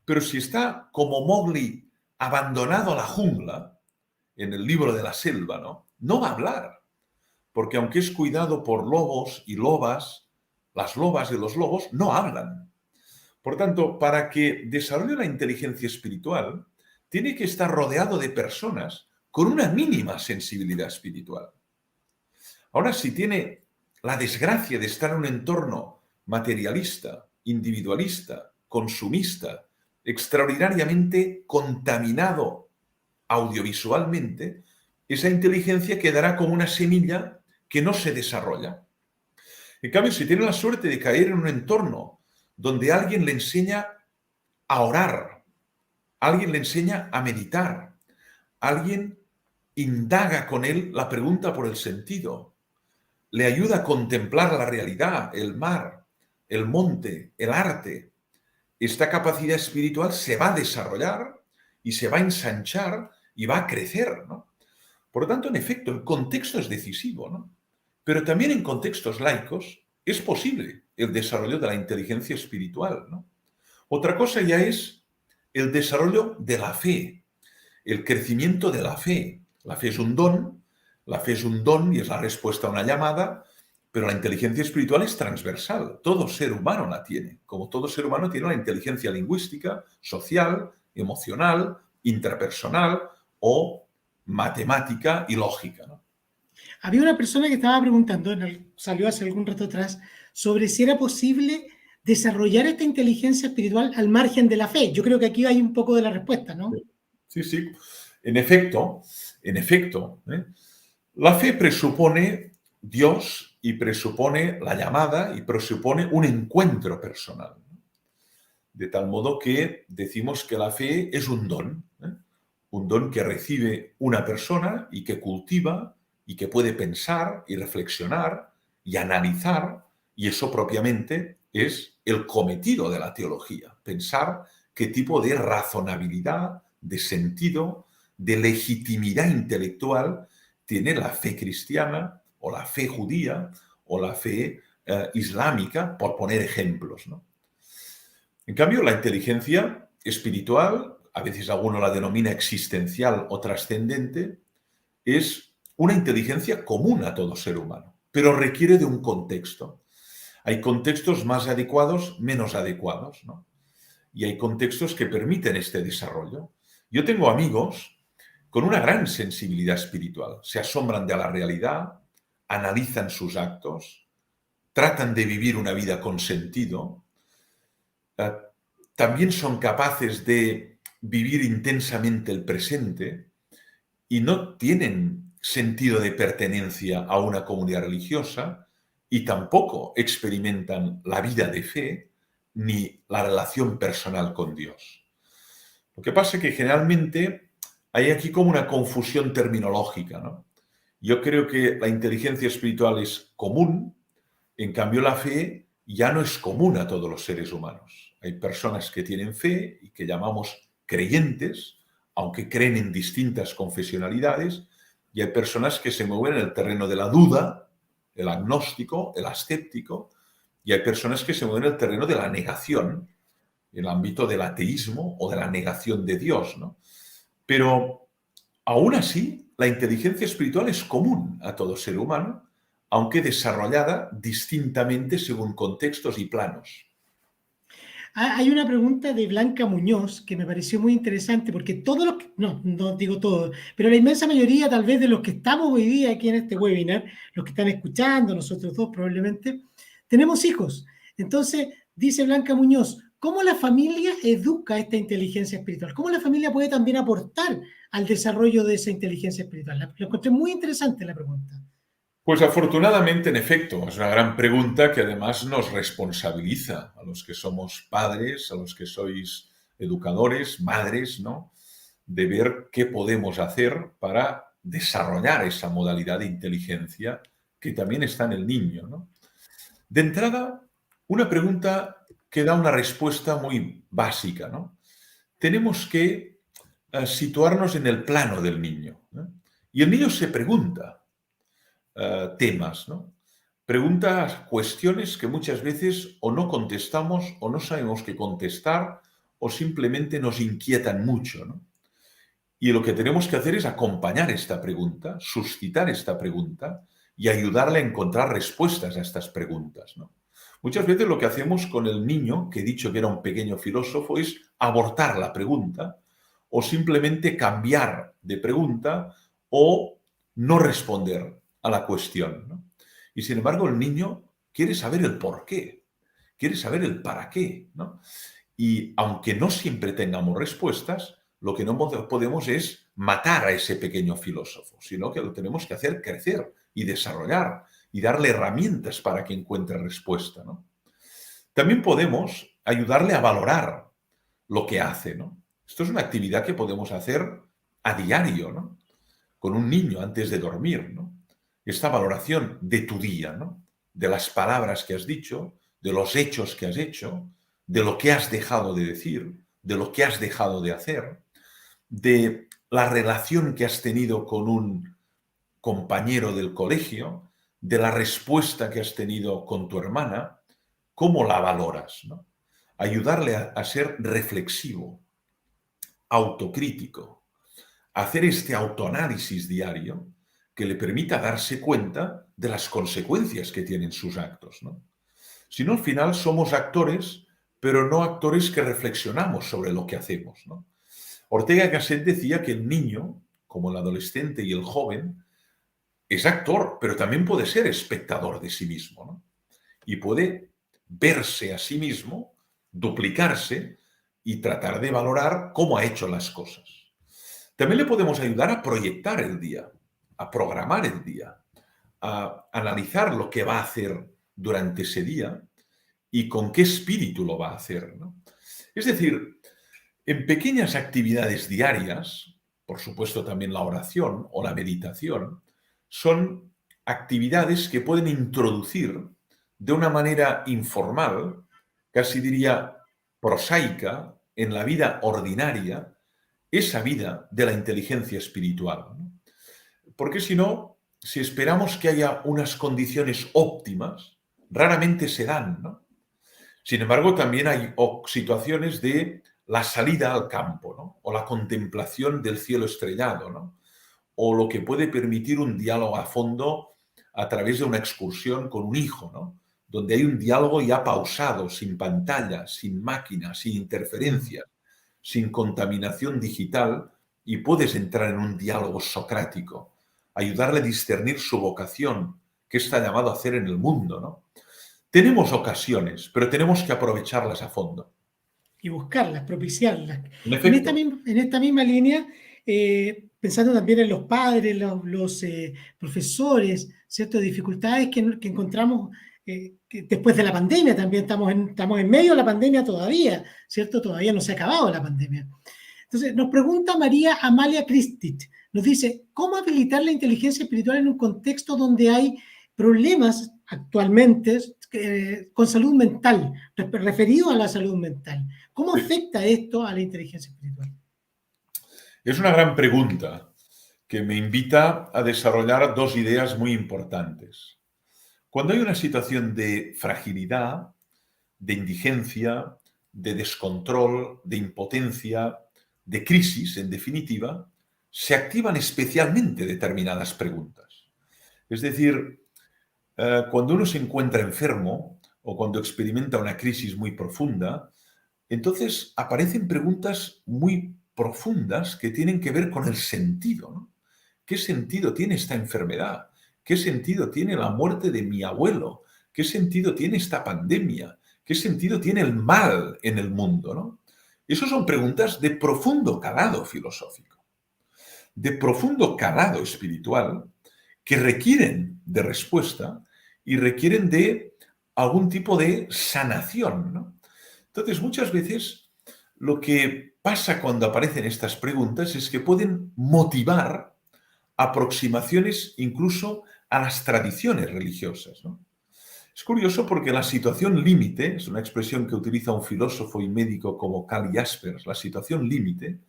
pero si está como Mowgli abandonado a la jungla, en el libro de la selva, ¿no? No va a hablar, porque aunque es cuidado por lobos y lobas, las lobas y los lobos no hablan. Por tanto, para que desarrolle la inteligencia espiritual, tiene que estar rodeado de personas con una mínima sensibilidad espiritual. Ahora, si tiene la desgracia de estar en un entorno materialista, individualista, consumista, extraordinariamente contaminado audiovisualmente, esa inteligencia quedará como una semilla que no se desarrolla. En cambio, si tiene la suerte de caer en un entorno donde alguien le enseña a orar, alguien le enseña a meditar, alguien indaga con él la pregunta por el sentido, le ayuda a contemplar la realidad, el mar, el monte, el arte, esta capacidad espiritual se va a desarrollar y se va a ensanchar y va a crecer, ¿no? Por lo tanto, en efecto, el contexto es decisivo, ¿no? Pero también en contextos laicos es posible el desarrollo de la inteligencia espiritual, ¿no? Otra cosa ya es el desarrollo de la fe, el crecimiento de la fe. La fe es un don, la fe es un don y es la respuesta a una llamada, pero la inteligencia espiritual es transversal. Todo ser humano la tiene. Como todo ser humano tiene una inteligencia lingüística, social, emocional, intrapersonal o matemática y lógica, ¿no? Había una persona que estaba preguntando, salió hace algún rato atrás, sobre si era posible desarrollar esta inteligencia espiritual al margen de la fe. Yo creo que aquí hay un poco de la respuesta, ¿no? Sí, sí. En efecto, ¿eh? La fe presupone Dios y presupone la llamada y presupone un encuentro personal. De tal modo que decimos que la fe es un don, ¿eh? Un don que recibe una persona y que cultiva y que puede pensar y reflexionar y analizar, y eso propiamente es el cometido de la teología, pensar qué tipo de razonabilidad, de sentido, de legitimidad intelectual tiene la fe cristiana o la fe judía o la fe islámica, por poner ejemplos, ¿no? En cambio, la inteligencia espiritual, a veces alguno la denomina existencial o trascendente, es una inteligencia común a todo ser humano, pero requiere de un contexto. Hay contextos más adecuados, menos adecuados, ¿no? Y hay contextos que permiten este desarrollo. Yo tengo amigos con una gran sensibilidad espiritual, se asombran de la realidad, analizan sus actos, tratan de vivir una vida con sentido, también son capaces de vivir intensamente el presente y no tienen sentido de pertenencia a una comunidad religiosa y tampoco experimentan la vida de fe ni la relación personal con Dios. Lo que pasa es que generalmente hay aquí como una confusión terminológica, ¿no? Yo creo que la inteligencia espiritual es común, en cambio la fe ya no es común a todos los seres humanos. Hay personas que tienen fe y que llamamos creyentes, aunque creen en distintas confesionalidades, y hay personas que se mueven en el terreno de la duda, el agnóstico, el escéptico, y hay personas que se mueven en el terreno de la negación, en el ámbito del ateísmo o de la negación de Dios, ¿no? Pero aún así, la inteligencia espiritual es común a todo ser humano, aunque desarrollada distintamente según contextos y planos. Hay una pregunta de Blanca Muñoz que me pareció muy interesante porque todos los que, no digo todos, pero la inmensa mayoría tal vez de los que estamos hoy día aquí en este webinar, los que están escuchando, nosotros dos probablemente, tenemos hijos. Entonces, dice Blanca Muñoz, ¿cómo la familia educa esta inteligencia espiritual? ¿Cómo la familia puede también aportar al desarrollo de esa inteligencia espiritual? Lo encontré muy interesante la pregunta. Pues afortunadamente, en efecto, es una gran pregunta que además nos responsabiliza a los que somos padres, a los que sois educadores, madres, ¿no? De ver qué podemos hacer para desarrollar esa modalidad de inteligencia que también está en el niño, ¿no? De entrada, una pregunta que da una respuesta muy básica, ¿no? Tenemos que situarnos en el plano del niño, ¿no? Y el niño se pregunta temas, ¿no? Pregunta cuestiones que muchas veces o no contestamos o no sabemos qué contestar o simplemente nos inquietan mucho, ¿no? Y lo que tenemos que hacer es acompañar esta pregunta, suscitar esta pregunta y ayudarle a encontrar respuestas a estas preguntas, ¿no? Muchas veces lo que hacemos con el niño, que he dicho que era un pequeño filósofo, es abortar la pregunta o simplemente cambiar de pregunta o no responder a la cuestión, ¿no? Y sin embargo el niño quiere saber el por qué, quiere saber el para qué, ¿no? Y aunque no siempre tengamos respuestas, lo que no podemos es matar a ese pequeño filósofo, sino que lo tenemos que hacer crecer y desarrollar y darle herramientas para que encuentre respuesta, ¿no? También podemos ayudarle a valorar lo que hace, ¿no? Esto es una actividad que podemos hacer a diario, ¿no? Con un niño antes de dormir, ¿no? Esta valoración de tu día, ¿no? De las palabras que has dicho, de los hechos que has hecho, de lo que has dejado de decir, de lo que has dejado de hacer, de la relación que has tenido con un compañero del colegio, de la respuesta que has tenido con tu hermana, cómo la valoras, ¿no? Ayudarle a ser reflexivo, autocrítico, hacer este autoanálisis diario que le permita darse cuenta de las consecuencias que tienen sus actos, ¿no? Si no, al final somos actores, pero no actores que reflexionamos sobre lo que hacemos, ¿no? Ortega y Gasset decía que el niño, como el adolescente y el joven, es actor, pero también puede ser espectador de sí mismo, ¿no? Y puede verse a sí mismo, duplicarse y tratar de valorar cómo ha hecho las cosas. También le podemos ayudar a proyectar el día, a programar el día, a analizar lo que va a hacer durante ese día y con qué espíritu lo va a hacer, ¿no? Es decir, en pequeñas actividades diarias, por supuesto también la oración o la meditación, son actividades que pueden introducir de una manera informal, casi diría prosaica, en la vida ordinaria, esa vida de la inteligencia espiritual, ¿no? Porque si no, si esperamos que haya unas condiciones óptimas, raramente se dan, ¿no? Sin embargo, también hay situaciones de la salida al campo, ¿no? O la contemplación del cielo estrellado, ¿no? O lo que puede permitir un diálogo a fondo a través de una excursión con un hijo, ¿no? Donde hay un diálogo ya pausado, sin pantalla, sin máquina, sin interferencias, sin contaminación digital, y puedes entrar en un diálogo socrático, ayudarle a discernir su vocación, qué está llamado a hacer en el mundo, ¿no? Tenemos ocasiones, pero tenemos que aprovecharlas a fondo. Y buscarlas, propiciarlas. En efecto, En esta misma línea, pensando también en los padres, los profesores, ciertas dificultades que encontramos que después de la pandemia, también estamos en medio de la pandemia todavía, ¿cierto? Todavía no se ha acabado la pandemia. Entonces, nos pregunta María Amalia Cristit, nos dice, ¿cómo habilitar la inteligencia espiritual en un contexto donde hay problemas actualmente con salud mental, referido a la salud mental? ¿Cómo afecta esto a la inteligencia espiritual? es una gran pregunta que me invita a desarrollar dos ideas muy importantes. Cuando hay una situación de fragilidad, de indigencia, de descontrol, de impotencia, de crisis, en definitiva, se activan especialmente determinadas preguntas. Es decir, cuando uno se encuentra enfermo o cuando experimenta una crisis muy profunda, entonces aparecen preguntas muy profundas que tienen que ver con el sentido, ¿no? ¿Qué sentido tiene esta enfermedad? ¿Qué sentido tiene la muerte de mi abuelo? ¿Qué sentido tiene esta pandemia? ¿Qué sentido tiene el mal en el mundo, ¿no? Esas son preguntas de profundo calado filosófico, de profundo calado espiritual, que requieren de respuesta y requieren de algún tipo de sanación, ¿no? Entonces, muchas veces lo que pasa cuando aparecen estas preguntas es que pueden motivar aproximaciones incluso a las tradiciones religiosas, ¿no? Es curioso porque la situación límite, es una expresión que utiliza un filósofo y médico como Karl Jaspers, la situación límite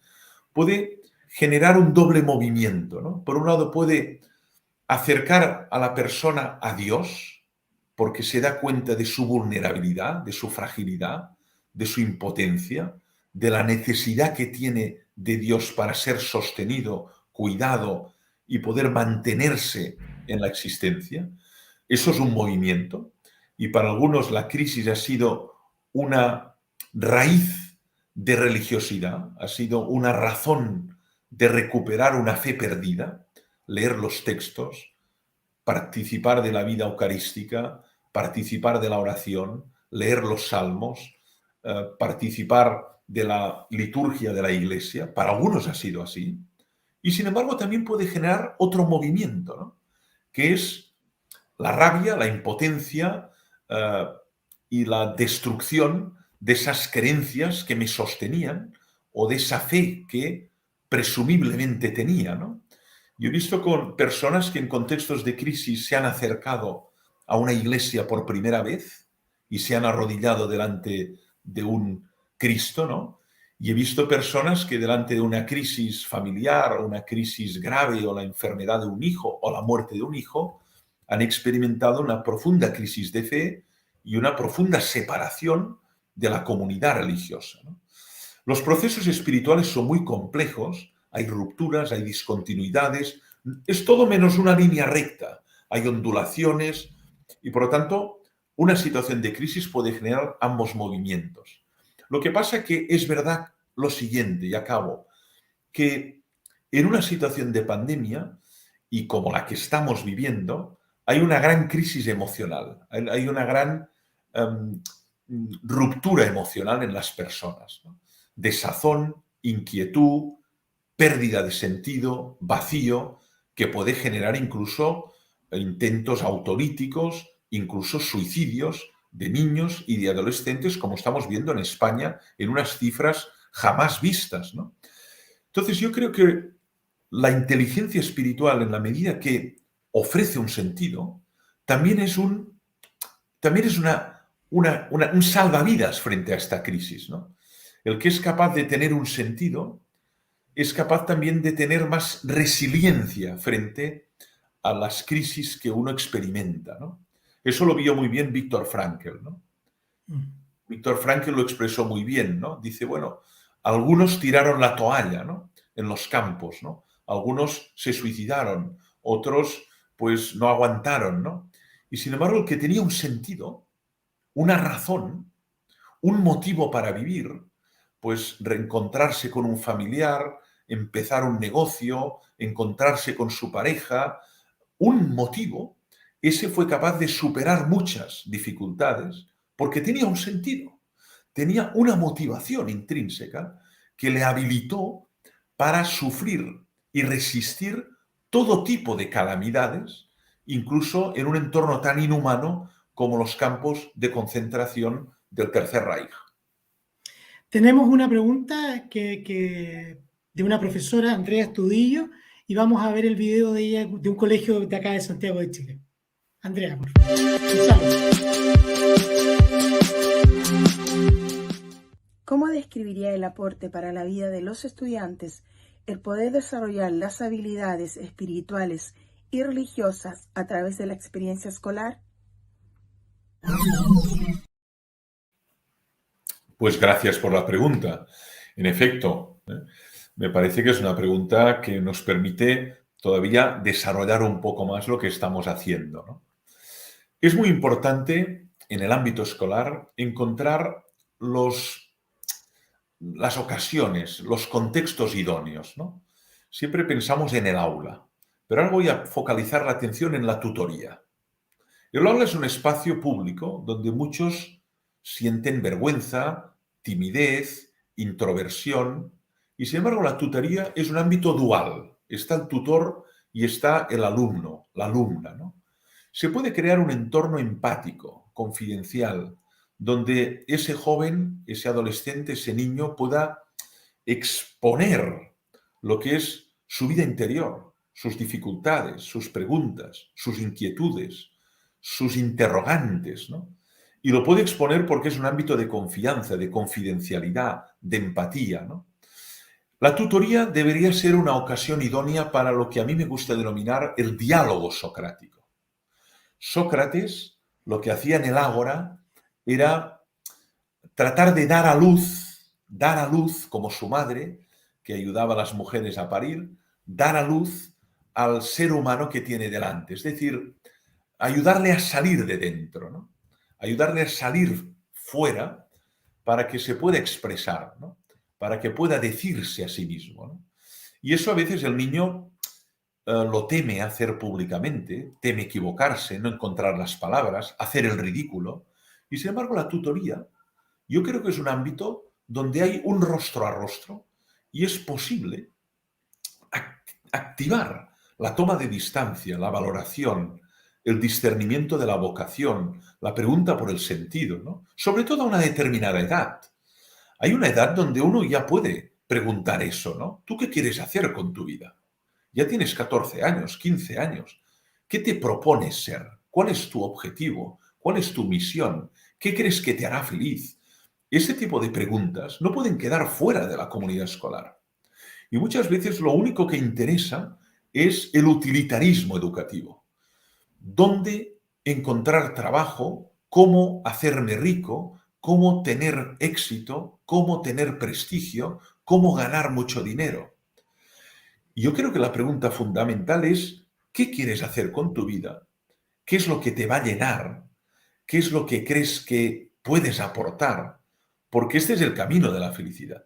puede generar un doble movimiento, ¿no? Por un lado puede acercar a la persona a Dios porque se da cuenta de su vulnerabilidad, de su fragilidad, de su impotencia, de la necesidad que tiene de Dios para ser sostenido, cuidado y poder mantenerse en la existencia. Eso es un movimiento y para algunos la crisis ha sido una raíz de religiosidad, ha sido una razón de recuperar una fe perdida, leer los textos, participar de la vida eucarística, participar de la oración, leer los salmos, participar de la liturgia de la Iglesia. Para algunos ha sido así. Y sin embargo también puede generar otro movimiento, ¿no? Que es la rabia, la impotencia y la destrucción de esas creencias que me sostenían o de esa fe que presumiblemente tenía, ¿no? Yo he visto con personas que en contextos de crisis se han acercado a una iglesia por primera vez y se han arrodillado delante de un Cristo, ¿no? Y he visto personas que delante de una crisis familiar o una crisis grave o la enfermedad de un hijo o la muerte de un hijo, han experimentado una profunda crisis de fe y una profunda separación de la comunidad religiosa, ¿no? Los procesos espirituales son muy complejos, hay rupturas, hay discontinuidades, es todo menos una línea recta, hay ondulaciones y por lo tanto una situación de crisis puede generar ambos movimientos. Lo que pasa es que es verdad lo siguiente, y acabo, que en una situación de pandemia y como la que estamos viviendo, hay una gran crisis emocional, hay una gran ruptura emocional en las personas, ¿no? Desazón, inquietud, pérdida de sentido, vacío, que puede generar incluso intentos autolíticos, incluso suicidios de niños y de adolescentes, como estamos viendo en España, en unas cifras jamás vistas, ¿no? Entonces yo creo que la inteligencia espiritual, en la medida que ofrece un sentido, también es un salvavidas frente a esta crisis, ¿no? El que es capaz de tener un sentido es capaz también de tener más resiliencia frente a las crisis que uno experimenta, ¿no? Eso lo vio muy bien Viktor Frankl, ¿no? Viktor Frankl lo expresó muy bien, ¿no? Dice, bueno, algunos tiraron la toalla, ¿no? En los campos, ¿no? Algunos se suicidaron, otros pues no aguantaron, ¿no? Y sin embargo, el que tenía un sentido, una razón, un motivo para vivir, pues reencontrarse con un familiar, empezar un negocio, encontrarse con su pareja, un motivo, ese fue capaz de superar muchas dificultades porque tenía un sentido, tenía una motivación intrínseca que le habilitó para sufrir y resistir todo tipo de calamidades, incluso en un entorno tan inhumano como los campos de concentración del Tercer Reich. Tenemos una pregunta de una profesora, Andrea Estudillo, y vamos a ver el video de ella, de un colegio de acá de Santiago de Chile. Andrea, por favor. ¿Cómo describiría el aporte para la vida de los estudiantes el poder desarrollar las habilidades espirituales y religiosas a través de la experiencia escolar? Pues gracias por la pregunta. En efecto, me parece que es una pregunta que nos permite todavía desarrollar un poco más lo que estamos haciendo, ¿no? Es muy importante en el ámbito escolar encontrar las ocasiones, los contextos idóneos, ¿no? Siempre pensamos en el aula, pero ahora voy a focalizar la atención en la tutoría. El aula es un espacio público donde muchos sienten vergüenza, timidez, introversión, y sin embargo la tutoría es un ámbito dual. Está el tutor y está el alumno, la alumna, ¿no? Se puede crear un entorno empático, confidencial, donde ese joven, ese adolescente, ese niño pueda exponer lo que es su vida interior, sus dificultades, sus preguntas, sus inquietudes, sus interrogantes, ¿no? Y lo puede exponer porque es un ámbito de confianza, de confidencialidad, de empatía, ¿no? La tutoría debería ser una ocasión idónea para lo que a mí me gusta denominar el diálogo socrático. Sócrates lo que hacía en el ágora era tratar de dar a luz dar a luz como su madre, que ayudaba a las mujeres a parir, dar a luz al ser humano que tiene delante. Es decir, ayudarle a salir de dentro, ¿no? Ayudarle a salir fuera para que se pueda expresar, ¿no? Para que pueda decirse a sí mismo, ¿no? Y eso a veces el niño lo teme hacer públicamente, teme equivocarse, no encontrar las palabras, hacer el ridículo. Y sin embargo, la tutoría, yo creo que es un ámbito donde hay un rostro a rostro y es posible activar la toma de distancia, la valoración, el discernimiento de la vocación, la pregunta por el sentido, ¿no? Sobre todo a una determinada edad. Hay una edad donde uno ya puede preguntar eso, ¿no? ¿Tú qué quieres hacer con tu vida? Ya tienes 14 años, 15 años. ¿Qué te propones ser? ¿Cuál es tu objetivo? ¿Cuál es tu misión? ¿Qué crees que te hará feliz? Ese tipo de preguntas no pueden quedar fuera de la comunidad escolar. Y muchas veces lo único que interesa es el utilitarismo educativo. ¿Dónde encontrar trabajo? ¿Cómo hacerme rico? ¿Cómo tener éxito? ¿Cómo tener prestigio? ¿Cómo ganar mucho dinero? Yo creo que la pregunta fundamental es, ¿qué quieres hacer con tu vida? ¿Qué es lo que te va a llenar? ¿Qué es lo que crees que puedes aportar? Porque este es el camino de la felicidad.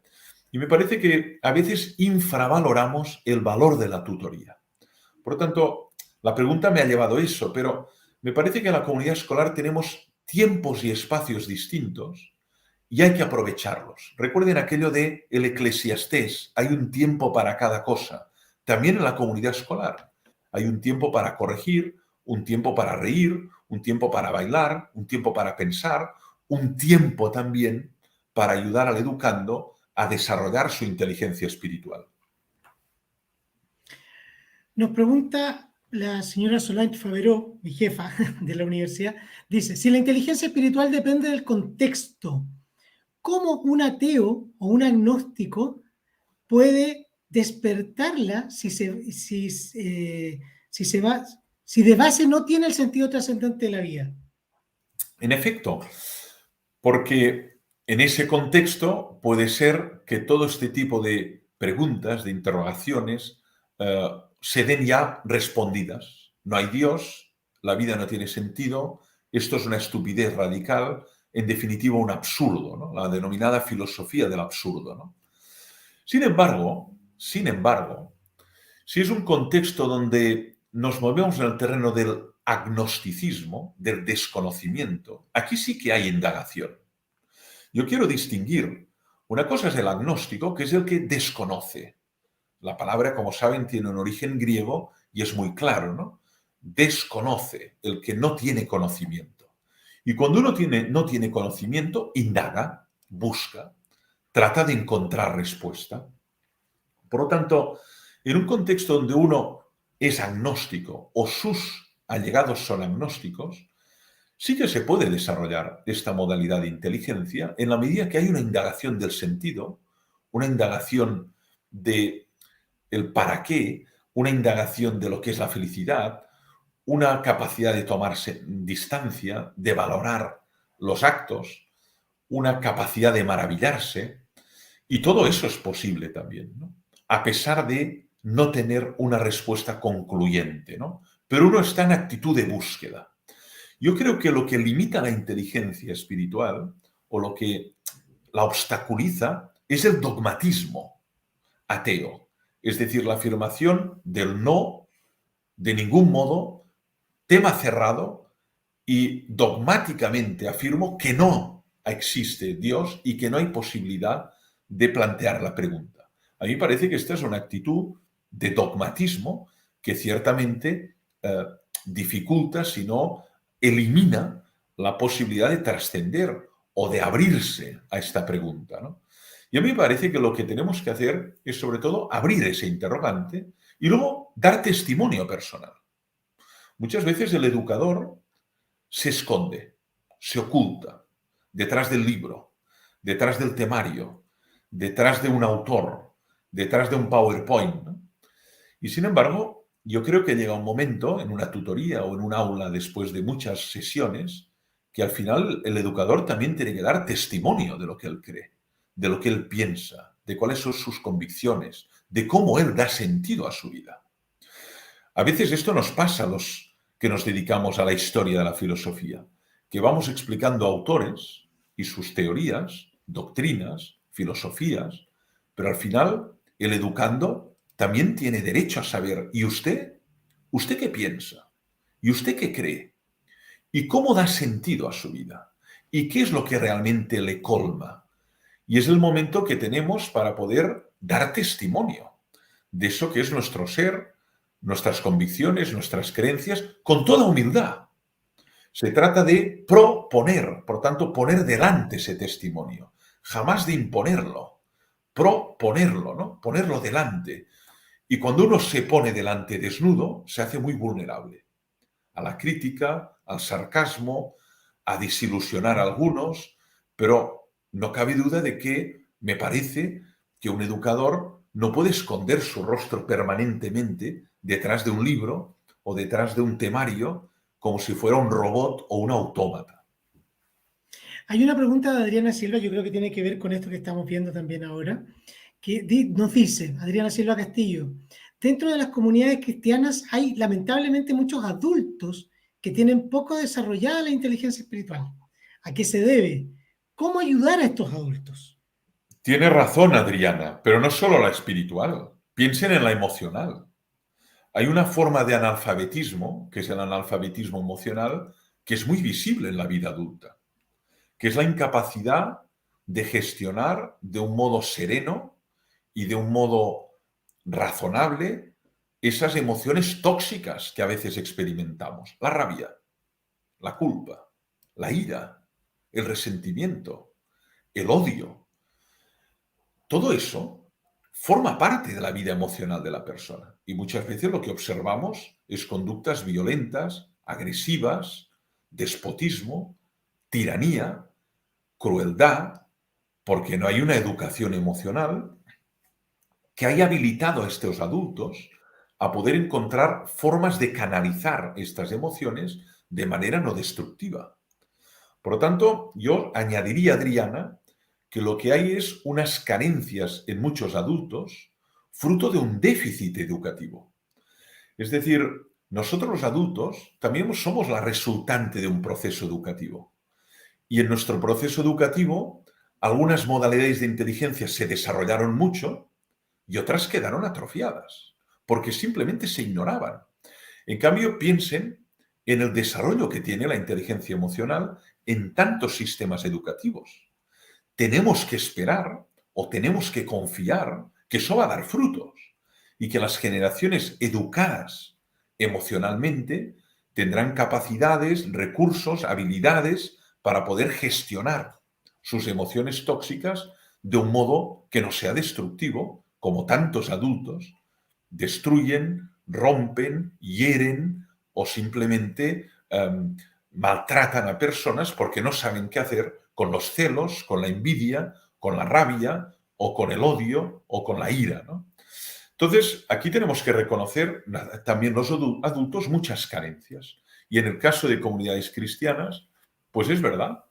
Y me parece que a veces infravaloramos el valor de la tutoría. Por lo tanto, la pregunta me ha llevado a eso, pero me parece que en la comunidad escolar tenemos tiempos y espacios distintos y hay que aprovecharlos. Recuerden aquello de el Eclesiastés, hay un tiempo para cada cosa. También en la comunidad escolar hay un tiempo para corregir, un tiempo para reír, un tiempo para bailar, un tiempo para pensar, un tiempo también para ayudar al educando a desarrollar su inteligencia espiritual. Nos pregunta la señora Solange Faberó, mi jefa de la universidad, dice, si la inteligencia espiritual depende del contexto, ¿cómo un ateo o un agnóstico puede despertarla si de base no tiene el sentido trascendente de la vida? En efecto, porque en ese contexto puede ser que todo este tipo de preguntas, de interrogaciones, se den ya respondidas. No hay Dios, la vida no tiene sentido, esto es una estupidez radical, en definitiva un absurdo, ¿no? La denominada filosofía del absurdo, ¿no? Sin embargo, si es un contexto donde nos movemos en el terreno del agnosticismo, del desconocimiento, aquí sí que hay indagación. Yo quiero distinguir, una cosa es el agnóstico, que es el que desconoce. La palabra, como saben, tiene un origen griego y es muy claro, ¿no? Desconoce, el que no tiene conocimiento. Y cuando uno no tiene conocimiento, indaga, busca, trata de encontrar respuesta. Por lo tanto, en un contexto donde uno es agnóstico o sus allegados son agnósticos, sí que se puede desarrollar esta modalidad de inteligencia en la medida que hay una indagación del sentido, una indagación de el para qué, una indagación de lo que es la felicidad, una capacidad de tomarse distancia, de valorar los actos, una capacidad de maravillarse, y todo eso es posible también, ¿no? A pesar de no tener una respuesta concluyente, ¿no? Pero uno está en actitud de búsqueda. Yo creo que lo que limita la inteligencia espiritual o lo que la obstaculiza es el dogmatismo ateo, es decir, la afirmación del no, de ningún modo, tema cerrado, y dogmáticamente afirmo que no existe Dios y que no hay posibilidad de plantear la pregunta. A mí me parece que esta es una actitud de dogmatismo que ciertamente dificulta, si no elimina la posibilidad de trascender o de abrirse a esta pregunta, ¿no? Y a mí me parece que lo que tenemos que hacer es sobre todo abrir ese interrogante y luego dar testimonio personal. Muchas veces el educador se esconde, se oculta detrás del libro, detrás del temario, detrás de un autor, detrás de un PowerPoint, ¿no? Y sin embargo, yo creo que llega un momento en una tutoría o en un aula después de muchas sesiones que al final el educador también tiene que dar testimonio de lo que él cree, de lo que él piensa, de cuáles son sus convicciones, de cómo él da sentido a su vida. A veces esto nos pasa a los que nos dedicamos a la historia de la filosofía, que vamos explicando autores y sus teorías, doctrinas, filosofías, pero al final el educando también tiene derecho a saber, ¿y usted? ¿Usted qué piensa? ¿Y usted qué cree? ¿Y cómo da sentido a su vida? ¿Y qué es lo que realmente le colma? Y es el momento que tenemos para poder dar testimonio de eso que es nuestro ser, nuestras convicciones, nuestras creencias, con toda humildad. Se trata de proponer, por tanto, poner delante ese testimonio, jamás de imponerlo, proponerlo, ¿no? Ponerlo delante. Y cuando uno se pone delante desnudo, se hace muy vulnerable a la crítica, al sarcasmo, a desilusionar a algunos, pero no cabe duda de que me parece que un educador no puede esconder su rostro permanentemente detrás de un libro o detrás de un temario como si fuera un robot o un autómata. Hay una pregunta de Adriana Silva, yo creo que tiene que ver con esto que estamos viendo también ahora, que nos dice, Adriana Silva Castillo, dentro de las comunidades cristianas hay lamentablemente muchos adultos que tienen poco desarrollada la inteligencia espiritual. ¿A qué se debe? ¿Cómo ayudar a estos adultos? Tiene razón, Adriana, pero no solo la espiritual. Piensen en la emocional. Hay una forma de analfabetismo, que es el analfabetismo emocional, que es muy visible en la vida adulta, que es la incapacidad de gestionar de un modo sereno y de un modo razonable esas emociones tóxicas que a veces experimentamos. La rabia, la culpa, la ira, el resentimiento, el odio. Todo eso forma parte de la vida emocional de la persona. Y muchas veces lo que observamos es conductas violentas, agresivas, despotismo, tiranía, crueldad, porque no hay una educación emocional que haya habilitado a estos adultos a poder encontrar formas de canalizar estas emociones de manera no destructiva. Por lo tanto, yo añadiría, Adriana, que lo que hay es unas carencias en muchos adultos fruto de un déficit educativo. Es decir, nosotros los adultos también somos la resultante de un proceso educativo. Y en nuestro proceso educativo, algunas modalidades de inteligencia se desarrollaron mucho y otras quedaron atrofiadas, porque simplemente se ignoraban. En cambio, piensen en el desarrollo que tiene la inteligencia emocional en tantos sistemas educativos. Tenemos que esperar o tenemos que confiar que eso va a dar frutos y que las generaciones educadas emocionalmente tendrán capacidades, recursos, habilidades para poder gestionar sus emociones tóxicas de un modo que no sea destructivo, como tantos adultos destruyen, rompen, hieren o simplemente maltratan a personas porque no saben qué hacer con los celos, con la envidia, con la rabia o con el odio o con la ira, ¿no? Entonces, aquí tenemos que reconocer también los adultos muchas carencias. Y en el caso de comunidades cristianas, pues es verdad,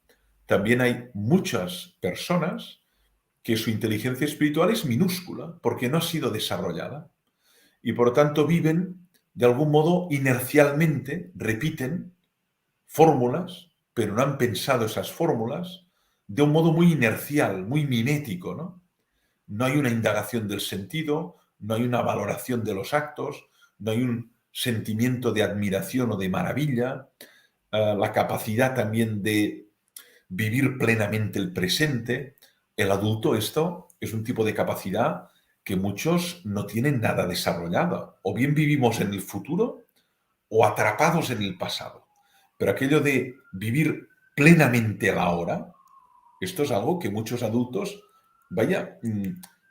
también hay muchas personas que su inteligencia espiritual es minúscula porque no ha sido desarrollada y por lo tanto viven de algún modo inercialmente, repiten fórmulas, pero no han pensado esas fórmulas de un modo muy inercial, muy mimético, ¿no? No hay una indagación del sentido, no hay una valoración de los actos, no hay un sentimiento de admiración o de maravilla, la capacidad también de vivir plenamente el presente. El adulto, esto es un tipo de capacidad que muchos no tienen nada desarrollado. O bien vivimos en el futuro o atrapados en el pasado. Pero aquello de vivir plenamente el ahora, esto es algo que muchos adultos,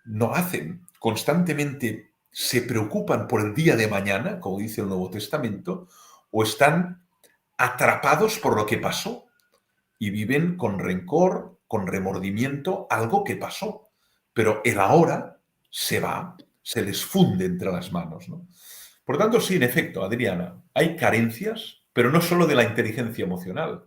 no hacen. Constantemente se preocupan por el día de mañana, como dice el Nuevo Testamento, o están atrapados por lo que pasó y viven con rencor, con remordimiento, algo que pasó. Pero el ahora se va, se les funde entre las manos, ¿no? Por tanto, sí, en efecto, Adriana, hay carencias, pero no solo de la inteligencia emocional,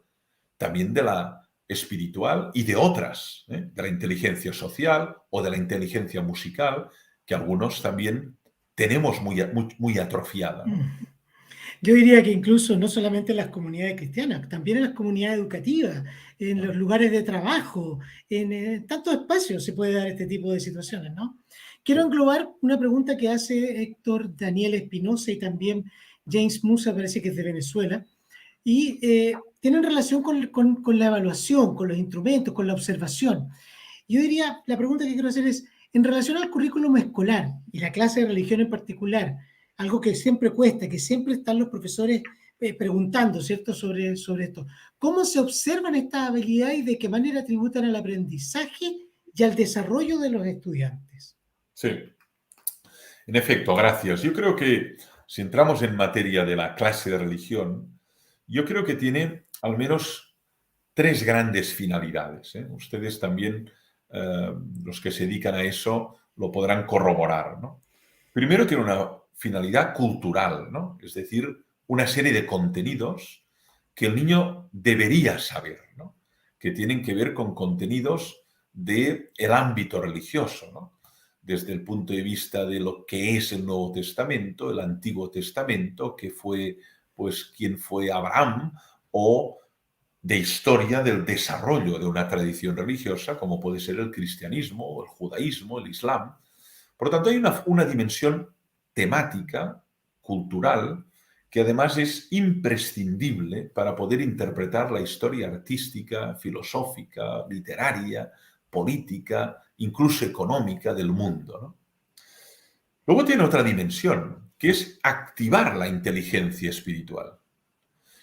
también de la espiritual y de otras, de la inteligencia social o de la inteligencia musical, que algunos también tenemos muy atrofiada, ¿no? Yo diría que incluso no solamente en las comunidades cristianas, también en las comunidades educativas, en los lugares de trabajo, en tantos espacios se puede dar este tipo de situaciones, ¿no? Quiero englobar una pregunta que hace Héctor Daniel Espinosa y también James Musa, parece que es de Venezuela, y tienen relación con la evaluación, con los instrumentos, con la observación. Yo diría, la pregunta que quiero hacer es, en relación al currículum escolar y la clase de religión en particular, algo que siempre cuesta, que siempre están los profesores preguntando, ¿cierto?, sobre esto. ¿Cómo se observan estas habilidades y de qué manera tributan al aprendizaje y al desarrollo de los estudiantes? Sí, en efecto, gracias. Yo creo que si entramos en materia de la clase de religión, yo creo que tiene al menos tres grandes finalidades, ¿eh? Ustedes también, los que se dedican a eso, lo podrán corroborar, ¿no? Primero, tiene una finalidad cultural, ¿no? Es decir, una serie de contenidos que el niño debería saber, ¿no? Que tienen que ver con contenidos del ámbito religioso, ¿no? Desde el punto de vista de lo que es el Nuevo Testamento, el Antiguo Testamento, que fue, pues, quién fue Abraham, o de historia del desarrollo de una tradición religiosa, como puede ser el cristianismo, o el judaísmo, el islam. Por lo tanto, hay una dimensión temática, cultural, que además es imprescindible para poder interpretar la historia artística, filosófica, literaria, política, incluso económica del mundo, ¿no? Luego tiene otra dimensión, que es activar la inteligencia espiritual.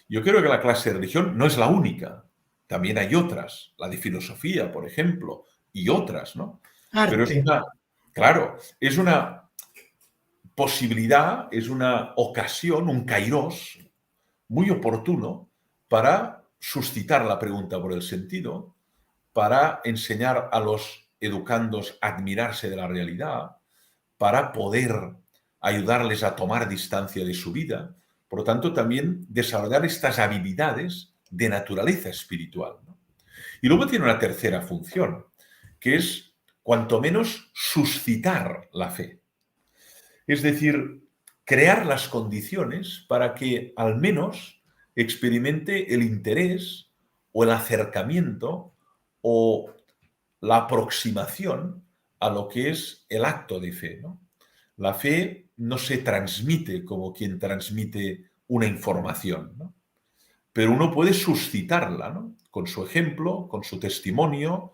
Yo creo que la clase de religión no es la única. También hay otras, la de filosofía, por ejemplo, y otras, ¿no? Pero es Arte. claro, es una posibilidad, es una ocasión, un kairos muy oportuno para suscitar la pregunta por el sentido, para enseñar a los educandos a admirarse de la realidad, para poder ayudarles a tomar distancia de su vida. Por lo tanto, también desarrollar estas habilidades de naturaleza espiritual, ¿no? Y luego tiene una tercera función, que es, cuanto menos, suscitar la fe. Es decir, crear las condiciones para que al menos experimente el interés o el acercamiento o la aproximación a lo que es el acto de fe, ¿no? La fe no se transmite como quien transmite una información, ¿no? Pero uno puede suscitarla, ¿no? Con su ejemplo, con su testimonio,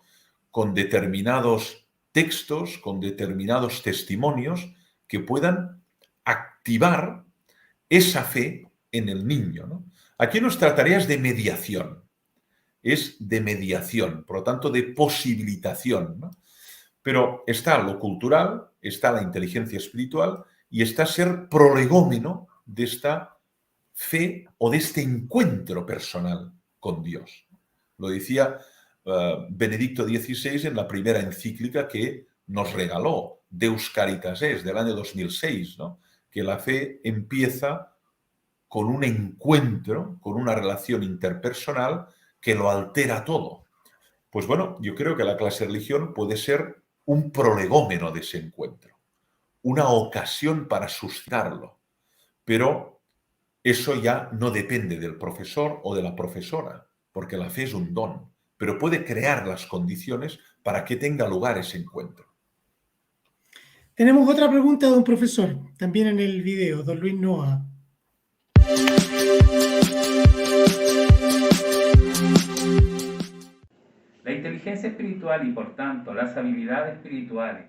con determinados textos, con determinados testimonios que puedan activar esa fe en el niño, ¿no? Aquí nuestra tarea es de mediación, por lo tanto de posibilitación, ¿no? Pero está lo cultural, está la inteligencia espiritual y está ser prolegómeno de esta fe o de este encuentro personal con Dios. Lo decía Benedicto XVI en la primera encíclica que nos regaló, Deus Caritas Est, del año 2006, ¿no? Que la fe empieza con un encuentro, con una relación interpersonal que lo altera todo. Pues bueno, yo creo que la clase de religión puede ser un prolegómeno de ese encuentro, una ocasión para suscitarlo, pero eso ya no depende del profesor o de la profesora, porque la fe es un don, pero puede crear las condiciones para que tenga lugar ese encuentro. Tenemos otra pregunta de un profesor, también en el video, don Luis Noa. La inteligencia espiritual y por tanto las habilidades espirituales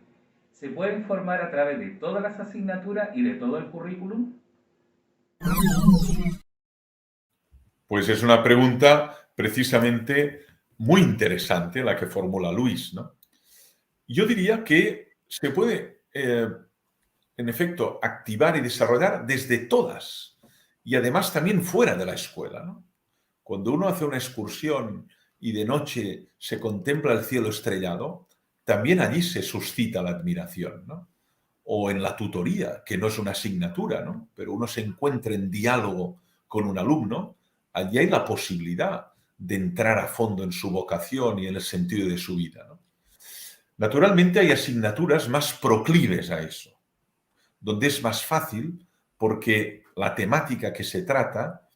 se pueden formar a través de todas las asignaturas y de todo el currículum. Pues es una pregunta precisamente muy interesante la que formula Luis, ¿no? Yo diría que se puede, en efecto, activar y desarrollar desde todas y además también fuera de la escuela, ¿no? Cuando uno hace una excursión y de noche se contempla el cielo estrellado, también allí se suscita la admiración, ¿no? O en la tutoría, que no es una asignatura, ¿no? Pero uno se encuentra en diálogo con un alumno, allí hay la posibilidad de entrar a fondo en su vocación y en el sentido de su vida, ¿no? Naturalmente hay asignaturas más proclives a eso, donde es más fácil porque la temática que se trata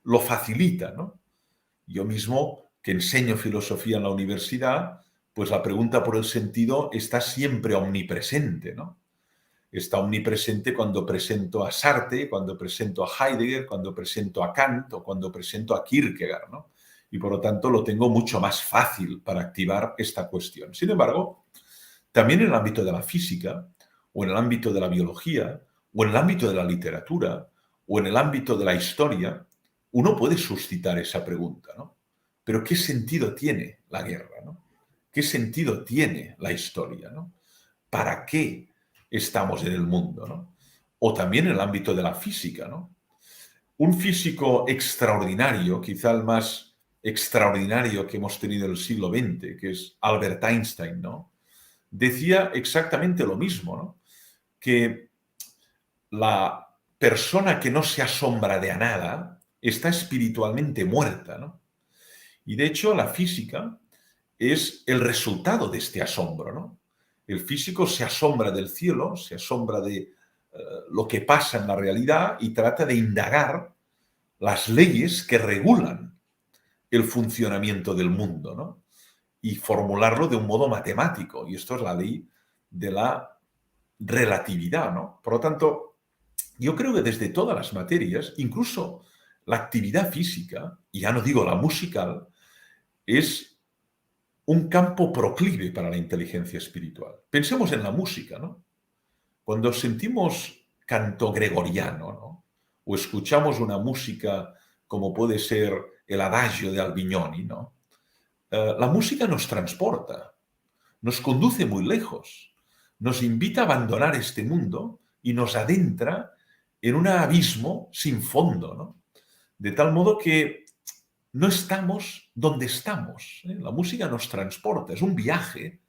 lo facilita, ¿no? Yo mismo, que enseño filosofía en la universidad, pues la pregunta por el sentido está siempre omnipresente, ¿no? Está omnipresente cuando presento a Sartre, cuando presento a Heidegger, cuando presento a Kant o cuando presento a Kierkegaard, ¿no? Y por lo tanto lo tengo mucho más fácil para activar esta cuestión. Sin embargo, también en el ámbito de la física, o en el ámbito de la biología, o en el ámbito de la literatura, o en el ámbito de la historia, uno puede suscitar esa pregunta, ¿no? Pero ¿qué sentido tiene la guerra, ¿no? ¿Qué sentido tiene la historia, ¿no? ¿Para qué estamos en el mundo, ¿no? O también en el ámbito de la física, ¿no? Un físico extraordinario, quizá el más extraordinario que hemos tenido en el siglo XX, que es Albert Einstein, ¿no? Decía exactamente lo mismo, ¿no? Que la persona que no se asombra de a nada está espiritualmente muerta, ¿no? Y de hecho la física es el resultado de este asombro, ¿no? El físico se asombra del cielo, se asombra de lo que pasa en la realidad y trata de indagar las leyes que regulan el funcionamiento del mundo, ¿no? Y formularlo de un modo matemático. Y esto es la ley de la relatividad, ¿no? Por lo tanto, yo creo que desde todas las materias, incluso la actividad física, y ya no digo la musical, es un campo proclive para la inteligencia espiritual. Pensemos en la música, ¿no? Cuando sentimos canto gregoriano, ¿no? O escuchamos una música como puede ser el Adagio de Albinoni, ¿no? La música nos transporta, nos conduce muy lejos, nos invita a abandonar este mundo y nos adentra en un abismo sin fondo, ¿no? De tal modo que no estamos donde estamos, ¿eh? La música nos transporta, es un viaje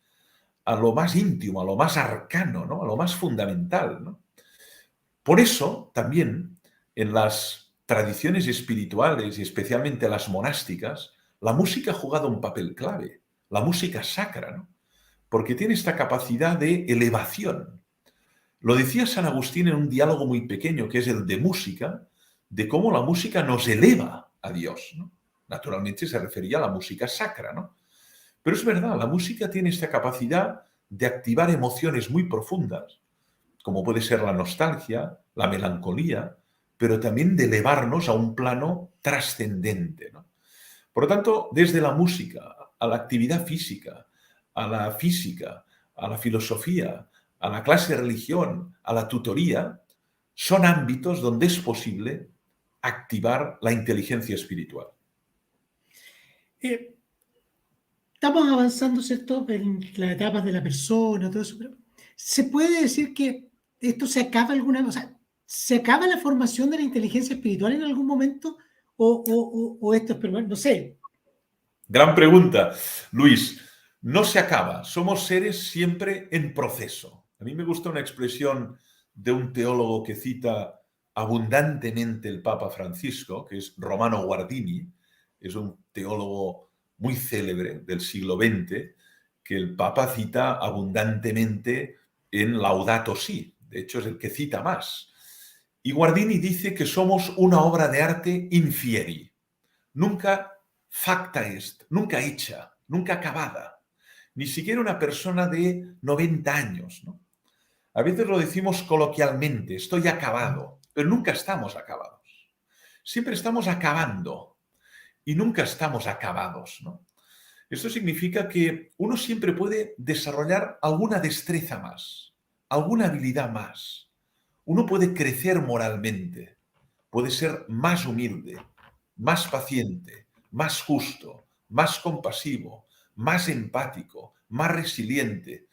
a lo más íntimo, a lo más arcano, ¿no? A lo más fundamental, ¿no? Por eso, también, en las tradiciones espirituales y especialmente las monásticas, la música ha jugado un papel clave, la música sacra, ¿no? Porque tiene esta capacidad de elevación. Lo decía San Agustín en un diálogo muy pequeño, que es el de música, de cómo la música nos eleva a Dios, ¿no? Naturalmente se refería a la música sacra, ¿no? Pero es verdad, la música tiene esta capacidad de activar emociones muy profundas, como puede ser la nostalgia, la melancolía, pero también de elevarnos a un plano trascendente, ¿no? Por lo tanto, desde la música a la actividad física, a la física, a la filosofía, a la clase de religión, a la tutoría, son ámbitos donde es posible activar la inteligencia espiritual. Estamos avanzando, ¿cierto?, en las etapas de la persona, todo eso, pero ¿se puede decir que esto se acaba alguna vez? O sea, ¿se acaba la formación de la inteligencia espiritual en algún momento? ¿O esto es permanente? No sé. Gran pregunta, Luis. No se acaba, somos seres siempre en proceso. A mí me gusta una expresión de un teólogo que cita abundantemente el Papa Francisco, que es Romano Guardini, es un teólogo muy célebre del siglo XX, que el Papa cita abundantemente en Laudato Si, de hecho es el que cita más. Y Guardini dice que somos una obra de arte infieri, nunca facta est, nunca hecha, nunca acabada, ni siquiera una persona de 90 años, ¿no? A veces lo decimos coloquialmente, estoy acabado, pero nunca estamos acabados. Siempre estamos acabando y nunca estamos acabados, ¿no? Esto significa que uno siempre puede desarrollar alguna destreza más, alguna habilidad más. Uno puede crecer moralmente, puede ser más humilde, más paciente, más justo, más compasivo, más empático, más resiliente.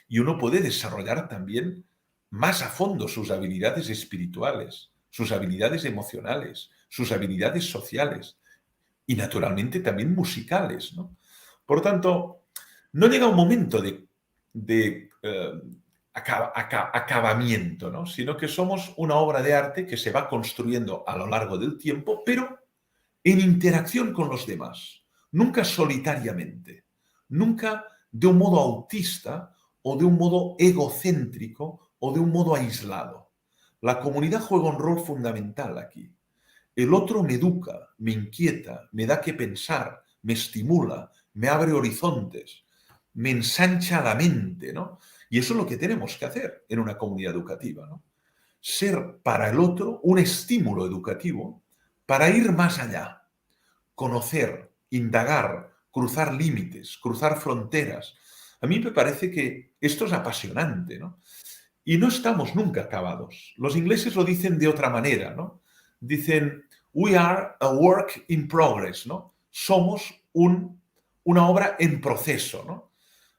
Y uno puede desarrollar también más a fondo sus habilidades espirituales, sus habilidades emocionales, sus habilidades sociales y naturalmente también musicales, ¿no? Por lo tanto, no llega un momento de acabamiento, ¿no? Sino que somos una obra de arte que se va construyendo a lo largo del tiempo, pero en interacción con los demás, nunca solitariamente, nunca de un modo autista o de un modo egocéntrico o de un modo aislado. La comunidad juega un rol fundamental aquí. El otro me educa, me inquieta, me da que pensar, me estimula, me abre horizontes, me ensancha la mente, ¿no? Y eso es lo que tenemos que hacer en una comunidad educativa, ¿no? Ser para el otro un estímulo educativo para ir más allá, conocer, indagar, cruzar límites, cruzar fronteras. A mí me parece que esto es apasionante, ¿no? Y no estamos nunca acabados. Los ingleses lo dicen de otra manera, ¿no? Dicen, we are a work in progress, ¿no? Somos una obra en proceso, ¿no?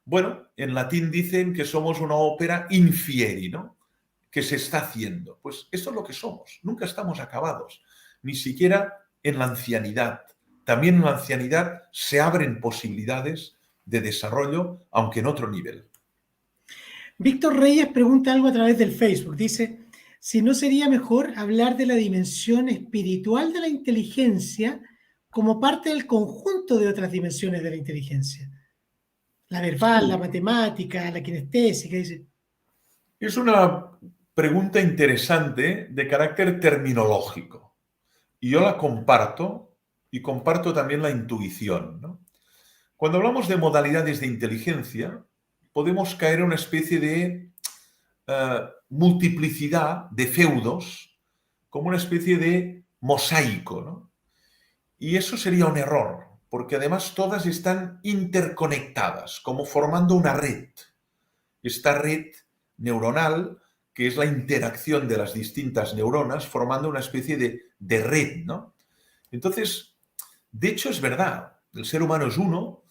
Bueno, en latín dicen que somos una ópera in fieri, ¿no? Que se está haciendo. Pues esto es lo que somos. Nunca estamos acabados. Ni siquiera en la ancianidad. También en la ancianidad se abren posibilidades de desarrollo, aunque en otro nivel. Víctor Reyes pregunta algo a través del Facebook. Dice, si no sería mejor hablar de la dimensión espiritual de la inteligencia como parte del conjunto de otras dimensiones de la inteligencia. La verbal, la matemática, la kinestésica. Dice. Es una pregunta interesante de carácter terminológico. Y yo la comparto y comparto también la intuición, ¿no? Cuando hablamos de modalidades de inteligencia, podemos caer en una especie de multiplicidad de feudos, como una especie de mosaico, ¿no? Y eso sería un error, porque además todas están interconectadas, como formando una red. Esta red neuronal, que es la interacción de las distintas neuronas, formando una especie de red, ¿no? Entonces, de hecho es verdad, el ser humano es uno.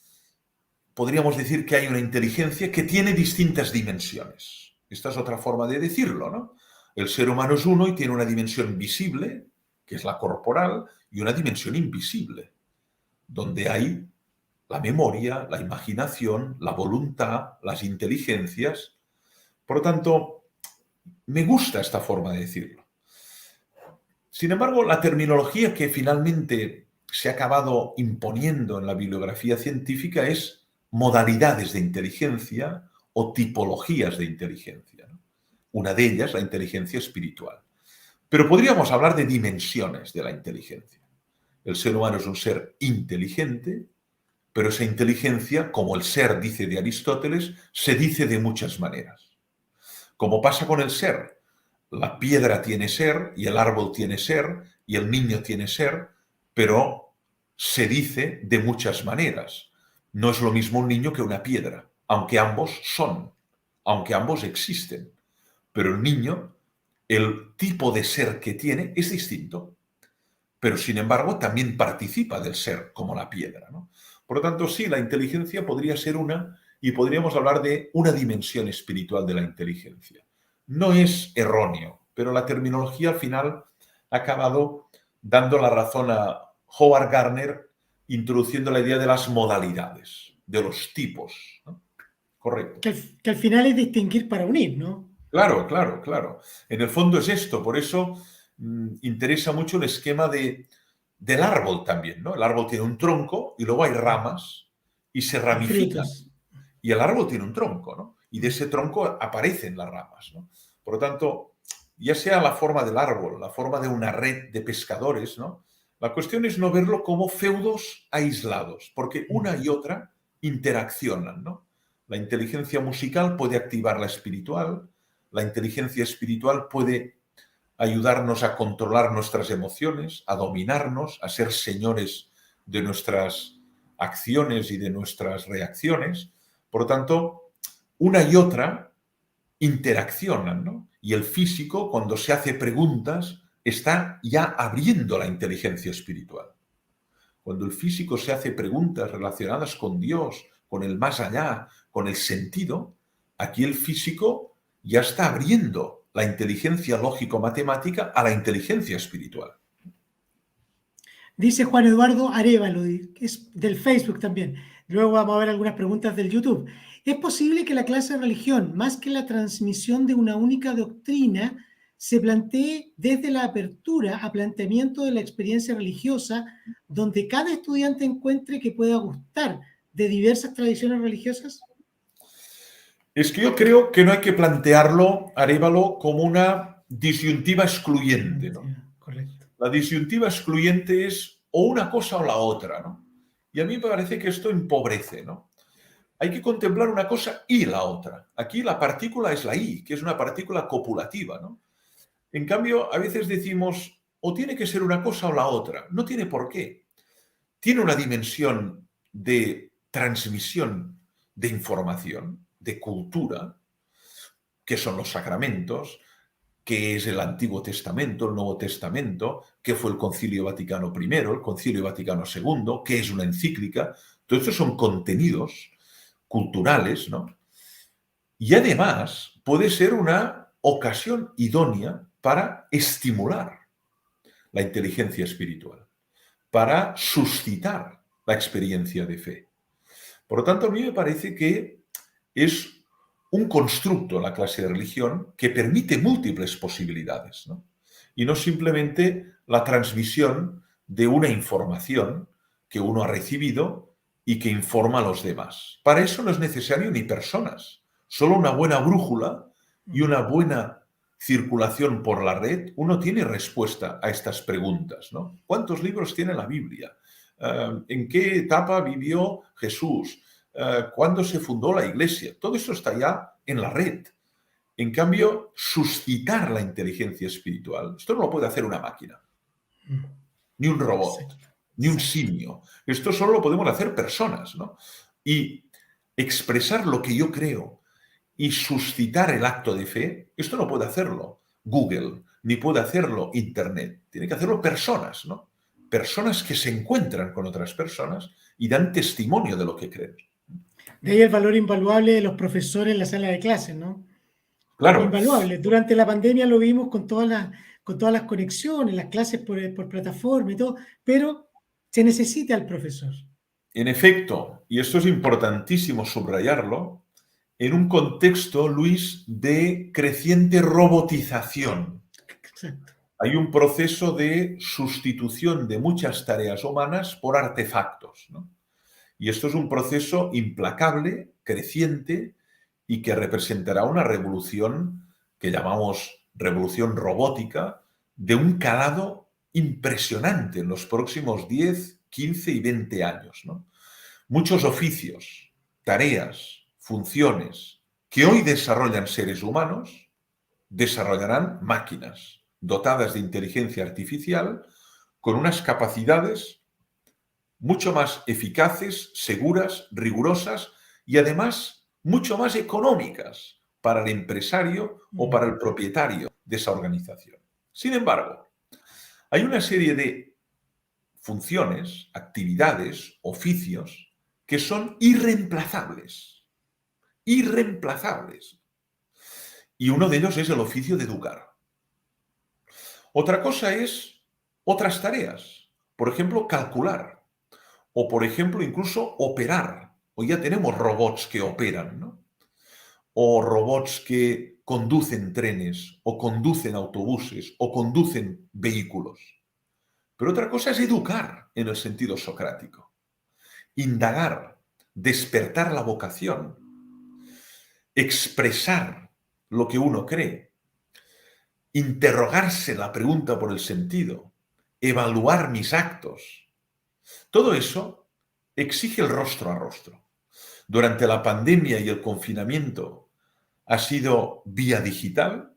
Podríamos decir que hay una inteligencia que tiene distintas dimensiones. Esta es otra forma de decirlo, ¿no? El ser humano es uno y tiene una dimensión visible, que es la corporal, y una dimensión invisible, donde hay la memoria, la imaginación, la voluntad, las inteligencias. Por lo tanto, me gusta esta forma de decirlo. Sin embargo, la terminología que finalmente se ha acabado imponiendo en la bibliografía científica es modalidades de inteligencia o tipologías de inteligencia, ¿no? Una de ellas, la inteligencia espiritual. Pero podríamos hablar de dimensiones de la inteligencia. El ser humano es un ser inteligente, pero esa inteligencia, como el ser dice de Aristóteles, se dice de muchas maneras. Como pasa con el ser, la piedra tiene ser y el árbol tiene ser y el niño tiene ser, pero se dice de muchas maneras. No es lo mismo un niño que una piedra, aunque ambos son, aunque ambos existen. Pero el niño, el tipo de ser que tiene es distinto. Pero sin embargo también participa del ser, como la piedra, ¿no? Por lo tanto, sí, la inteligencia podría ser una, y podríamos hablar de una dimensión espiritual de la inteligencia. No es erróneo, pero la terminología al final ha acabado dando la razón a Howard Gardner, introduciendo la idea de las modalidades, de los tipos, ¿no? Correcto. Que al final es distinguir para unir, ¿no? Claro, claro, claro. En el fondo es esto, por eso interesa mucho el esquema del árbol también, ¿no? El árbol tiene un tronco y luego hay ramas y se ramifican. Frutos. Y el árbol tiene un tronco, ¿no? Y de ese tronco aparecen las ramas, ¿no? Por lo tanto, ya sea la forma del árbol, la forma de una red de pescadores, ¿no? La cuestión es no verlo como feudos aislados, porque una y otra interaccionan, ¿no? La inteligencia musical puede activar la espiritual, la inteligencia espiritual puede ayudarnos a controlar nuestras emociones, a dominarnos, a ser señores de nuestras acciones y de nuestras reacciones. Por lo tanto, una y otra interaccionan, ¿no? Y el físico, cuando se hace preguntas, está ya abriendo la inteligencia espiritual. Cuando el físico se hace preguntas relacionadas con Dios, con el más allá, con el sentido, aquí el físico ya está abriendo la inteligencia lógico-matemática a la inteligencia espiritual. Dice Juan Eduardo Arévalo, que es del Facebook también. Luego vamos a ver algunas preguntas del YouTube. ¿Es posible que la clase de religión, más que la transmisión de una única doctrina, se plantee desde la apertura a planteamiento de la experiencia religiosa, donde cada estudiante encuentre que pueda gustar de diversas tradiciones religiosas? Es que yo creo que no hay que plantearlo, Arévalo, como una disyuntiva excluyente, ¿no? Correcto. La disyuntiva excluyente es o una cosa o la otra, ¿no? Y a mí me parece que esto empobrece, ¿no? Hay que contemplar una cosa y la otra. Aquí la partícula es la I, que es una partícula copulativa, ¿no? En cambio, a veces decimos, o tiene que ser una cosa o la otra. No tiene por qué. Tiene una dimensión de transmisión de información, de cultura, que son los sacramentos, que es el Antiguo Testamento, el Nuevo Testamento, que fue el Concilio Vaticano I, el Concilio Vaticano II, que es una encíclica. Todo esto son contenidos culturales, ¿no? Y además puede ser una ocasión idónea para estimular la inteligencia espiritual, para suscitar la experiencia de fe. Por lo tanto, a mí me parece que es un constructo la clase de religión que permite múltiples posibilidades, ¿no? Y no simplemente la transmisión de una información que uno ha recibido y que informa a los demás. Para eso no es necesario ni personas, solo una buena brújula y una buena circulación por la red, uno tiene respuesta a estas preguntas, ¿no? ¿Cuántos libros tiene la Biblia? ¿En qué etapa vivió Jesús? ¿Cuándo se fundó la Iglesia? Todo eso está ya en la red. En cambio, suscitar la inteligencia espiritual, esto no lo puede hacer una máquina, ni un robot, ni un simio. Esto solo lo podemos hacer personas, ¿no? Y expresar lo que yo creo y suscitar el acto de fe, esto no puede hacerlo Google, ni puede hacerlo Internet. Tiene que hacerlo personas, ¿no? Personas que se encuentran con otras personas y dan testimonio de lo que creen. De ahí el valor invaluable de los profesores en la sala de clases, ¿no? Claro. Invaluable. Durante la pandemia lo vimos con todas las conexiones, las clases por plataforma y todo, pero se necesita al profesor. En efecto, y esto es importantísimo subrayarlo, en un contexto, Luis, de creciente robotización. Exacto. Hay un proceso de sustitución de muchas tareas humanas por artefactos, ¿no? Y esto es un proceso implacable, creciente, y que representará una revolución que llamamos revolución robótica, de un calado impresionante en los próximos 10, 15 y 20 años, ¿no? Muchos oficios, tareas, funciones que hoy desarrollan seres humanos, desarrollarán máquinas dotadas de inteligencia artificial con unas capacidades mucho más eficaces, seguras, rigurosas y además mucho más económicas para el empresario o para el propietario de esa organización. Sin embargo, hay una serie de funciones, actividades, oficios que son irreemplazables. Irreemplazables. Y uno de ellos es el oficio de educar. Otra cosa es otras tareas. Por ejemplo, calcular. O, por ejemplo, incluso operar. Hoy ya tenemos robots que operan, ¿no? O robots que conducen trenes, o conducen autobuses, o conducen vehículos. Pero otra cosa es educar en el sentido socrático. Indagar, despertar la vocación, expresar lo que uno cree, interrogarse la pregunta por el sentido, evaluar mis actos. Todo eso exige el rostro a rostro. Durante la pandemia y el confinamiento ha sido vía digital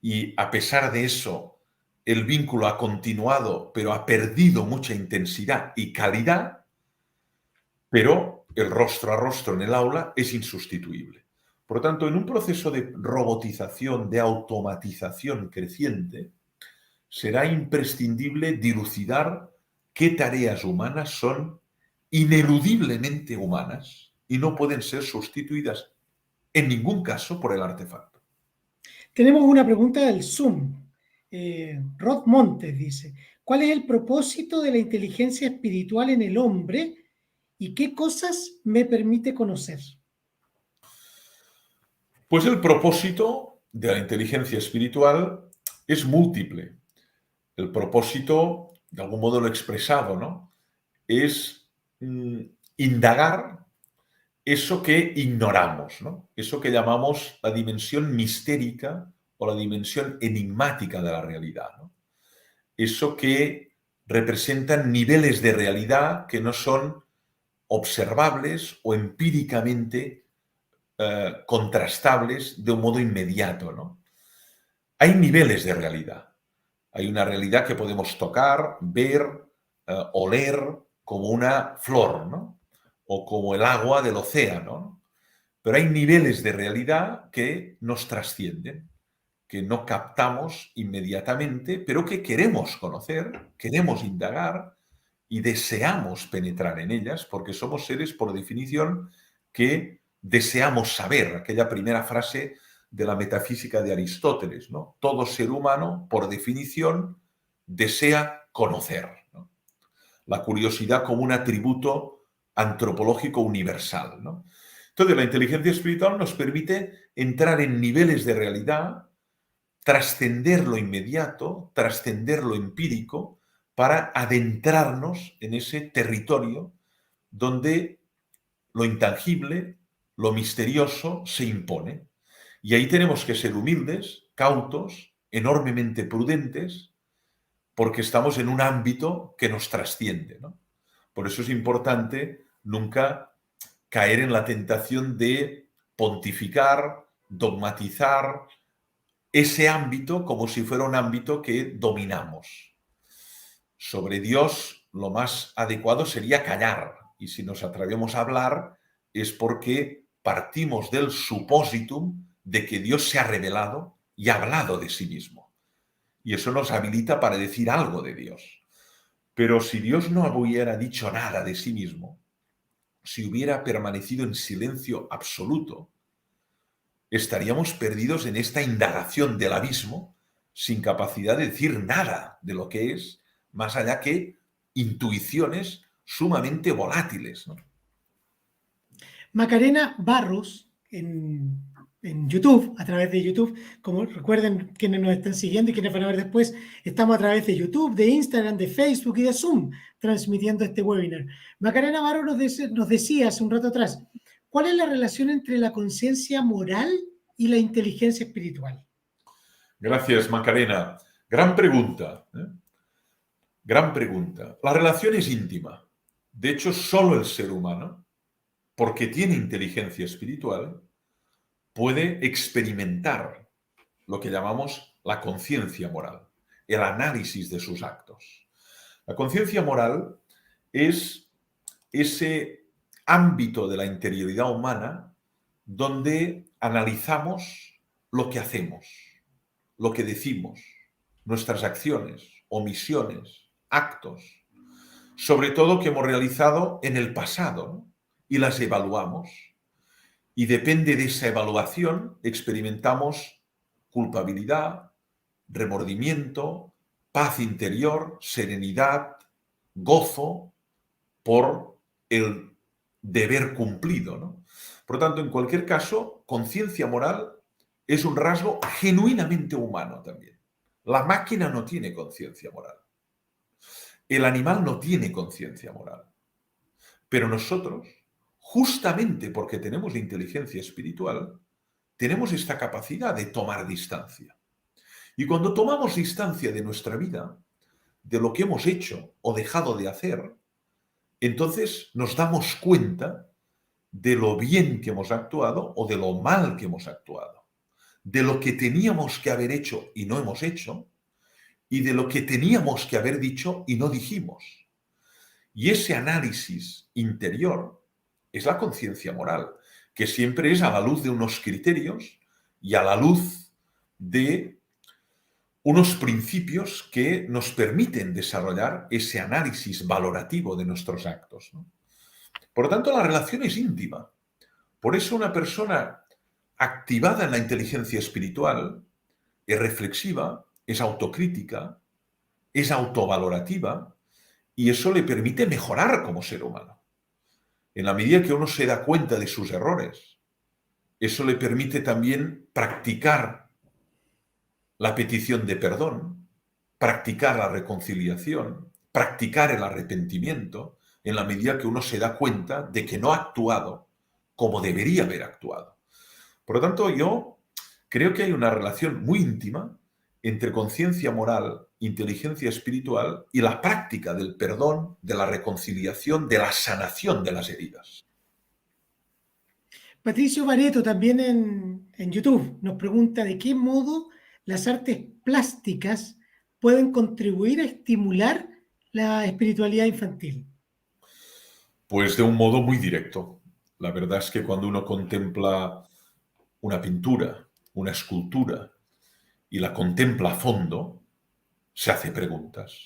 y a pesar de eso el vínculo ha continuado, pero ha perdido mucha intensidad y calidad, pero el rostro a rostro en el aula es insustituible. Por lo tanto, en un proceso de robotización, de automatización creciente, será imprescindible dilucidar qué tareas humanas son ineludiblemente humanas y no pueden ser sustituidas en ningún caso por el artefacto. Tenemos una pregunta del Zoom. Rod Montes dice, ¿cuál es el propósito de la inteligencia espiritual en el hombre y qué cosas me permite conocer? Pues el propósito de la inteligencia espiritual es múltiple. El propósito, de algún modo lo he expresado, ¿no? Es indagar eso que ignoramos, ¿no? Eso que llamamos la dimensión mistérica o la dimensión enigmática de la realidad, ¿no? Eso que representan niveles de realidad que no son observables o empíricamente contrastables de un modo inmediato, ¿no? Hay niveles de realidad. Hay una realidad que podemos tocar, ver, oler, como una flor, ¿no? O como el agua del océano, ¿no? Pero hay niveles de realidad que nos trascienden, que no captamos inmediatamente, pero que queremos conocer, queremos indagar y deseamos penetrar en ellas, porque somos seres, por definición, que deseamos saber. Aquella primera frase de la metafísica de Aristóteles, ¿no? Todo ser humano, por definición, desea conocer, ¿no? La curiosidad como un atributo antropológico universal, ¿no? Entonces, la inteligencia espiritual nos permite entrar en niveles de realidad, trascender lo inmediato, trascender lo empírico, para adentrarnos en ese territorio donde lo intangible, lo misterioso se impone. Y ahí tenemos que ser humildes, cautos, enormemente prudentes, porque estamos en un ámbito que nos trasciende, ¿no? Por eso es importante nunca caer en la tentación de pontificar, dogmatizar ese ámbito como si fuera un ámbito que dominamos. Sobre Dios lo más adecuado sería callar, y si nos atrevemos a hablar es porque partimos del supósitum de que Dios se ha revelado y ha hablado de sí mismo. Y eso nos habilita para decir algo de Dios. Pero si Dios no hubiera dicho nada de sí mismo, si hubiera permanecido en silencio absoluto, estaríamos perdidos en esta indagación del abismo sin capacidad de decir nada de lo que es, más allá que intuiciones sumamente volátiles, ¿no? Macarena Barros, en YouTube, a través de YouTube, como recuerden quienes nos están siguiendo y quienes van a ver después, estamos a través de YouTube, de Instagram, de Facebook y de Zoom, transmitiendo este webinar. Macarena Barros nos decía hace un rato atrás, ¿cuál es la relación entre la conciencia moral y la inteligencia espiritual? Gracias, Macarena. Gran pregunta, ¿eh? Gran pregunta. La relación es íntima. De hecho, solo el ser humano, porque tiene inteligencia espiritual, puede experimentar lo que llamamos la conciencia moral, el análisis de sus actos. La conciencia moral es ese ámbito de la interioridad humana donde analizamos lo que hacemos, lo que decimos, nuestras acciones, omisiones, actos, sobre todo que hemos realizado en el pasado, ¿no? Y las evaluamos. Y depende de esa evaluación, experimentamos culpabilidad, remordimiento, paz interior, serenidad, gozo por el deber cumplido, ¿no? Por lo tanto, en cualquier caso, conciencia moral es un rasgo genuinamente humano también. La máquina no tiene conciencia moral. El animal no tiene conciencia moral. Pero nosotros, justamente porque tenemos inteligencia espiritual, tenemos esta capacidad de tomar distancia. Y cuando tomamos distancia de nuestra vida, de lo que hemos hecho o dejado de hacer, entonces nos damos cuenta de lo bien que hemos actuado o de lo mal que hemos actuado, de lo que teníamos que haber hecho y no hemos hecho, y de lo que teníamos que haber dicho y no dijimos. Y ese análisis interior es la conciencia moral, que siempre es a la luz de unos criterios y a la luz de unos principios que nos permiten desarrollar ese análisis valorativo de nuestros actos, ¿no? Por lo tanto, la relación es íntima. Por eso una persona activada en la inteligencia espiritual es reflexiva, es autocrítica, es autovalorativa, y eso le permite mejorar como ser humano. En la medida que uno se da cuenta de sus errores, eso le permite también practicar la petición de perdón, practicar la reconciliación, practicar el arrepentimiento, en la medida que uno se da cuenta de que no ha actuado como debería haber actuado. Por lo tanto, yo creo que hay una relación muy íntima entre conciencia moral, inteligencia espiritual y la práctica del perdón, de la reconciliación, de la sanación de las heridas. Patricio Bareto también en YouTube nos pregunta de qué modo las artes plásticas pueden contribuir a estimular la espiritualidad infantil. Pues de un modo muy directo. La verdad es que cuando uno contempla una pintura, una escultura, y la contempla a fondo, se hace preguntas.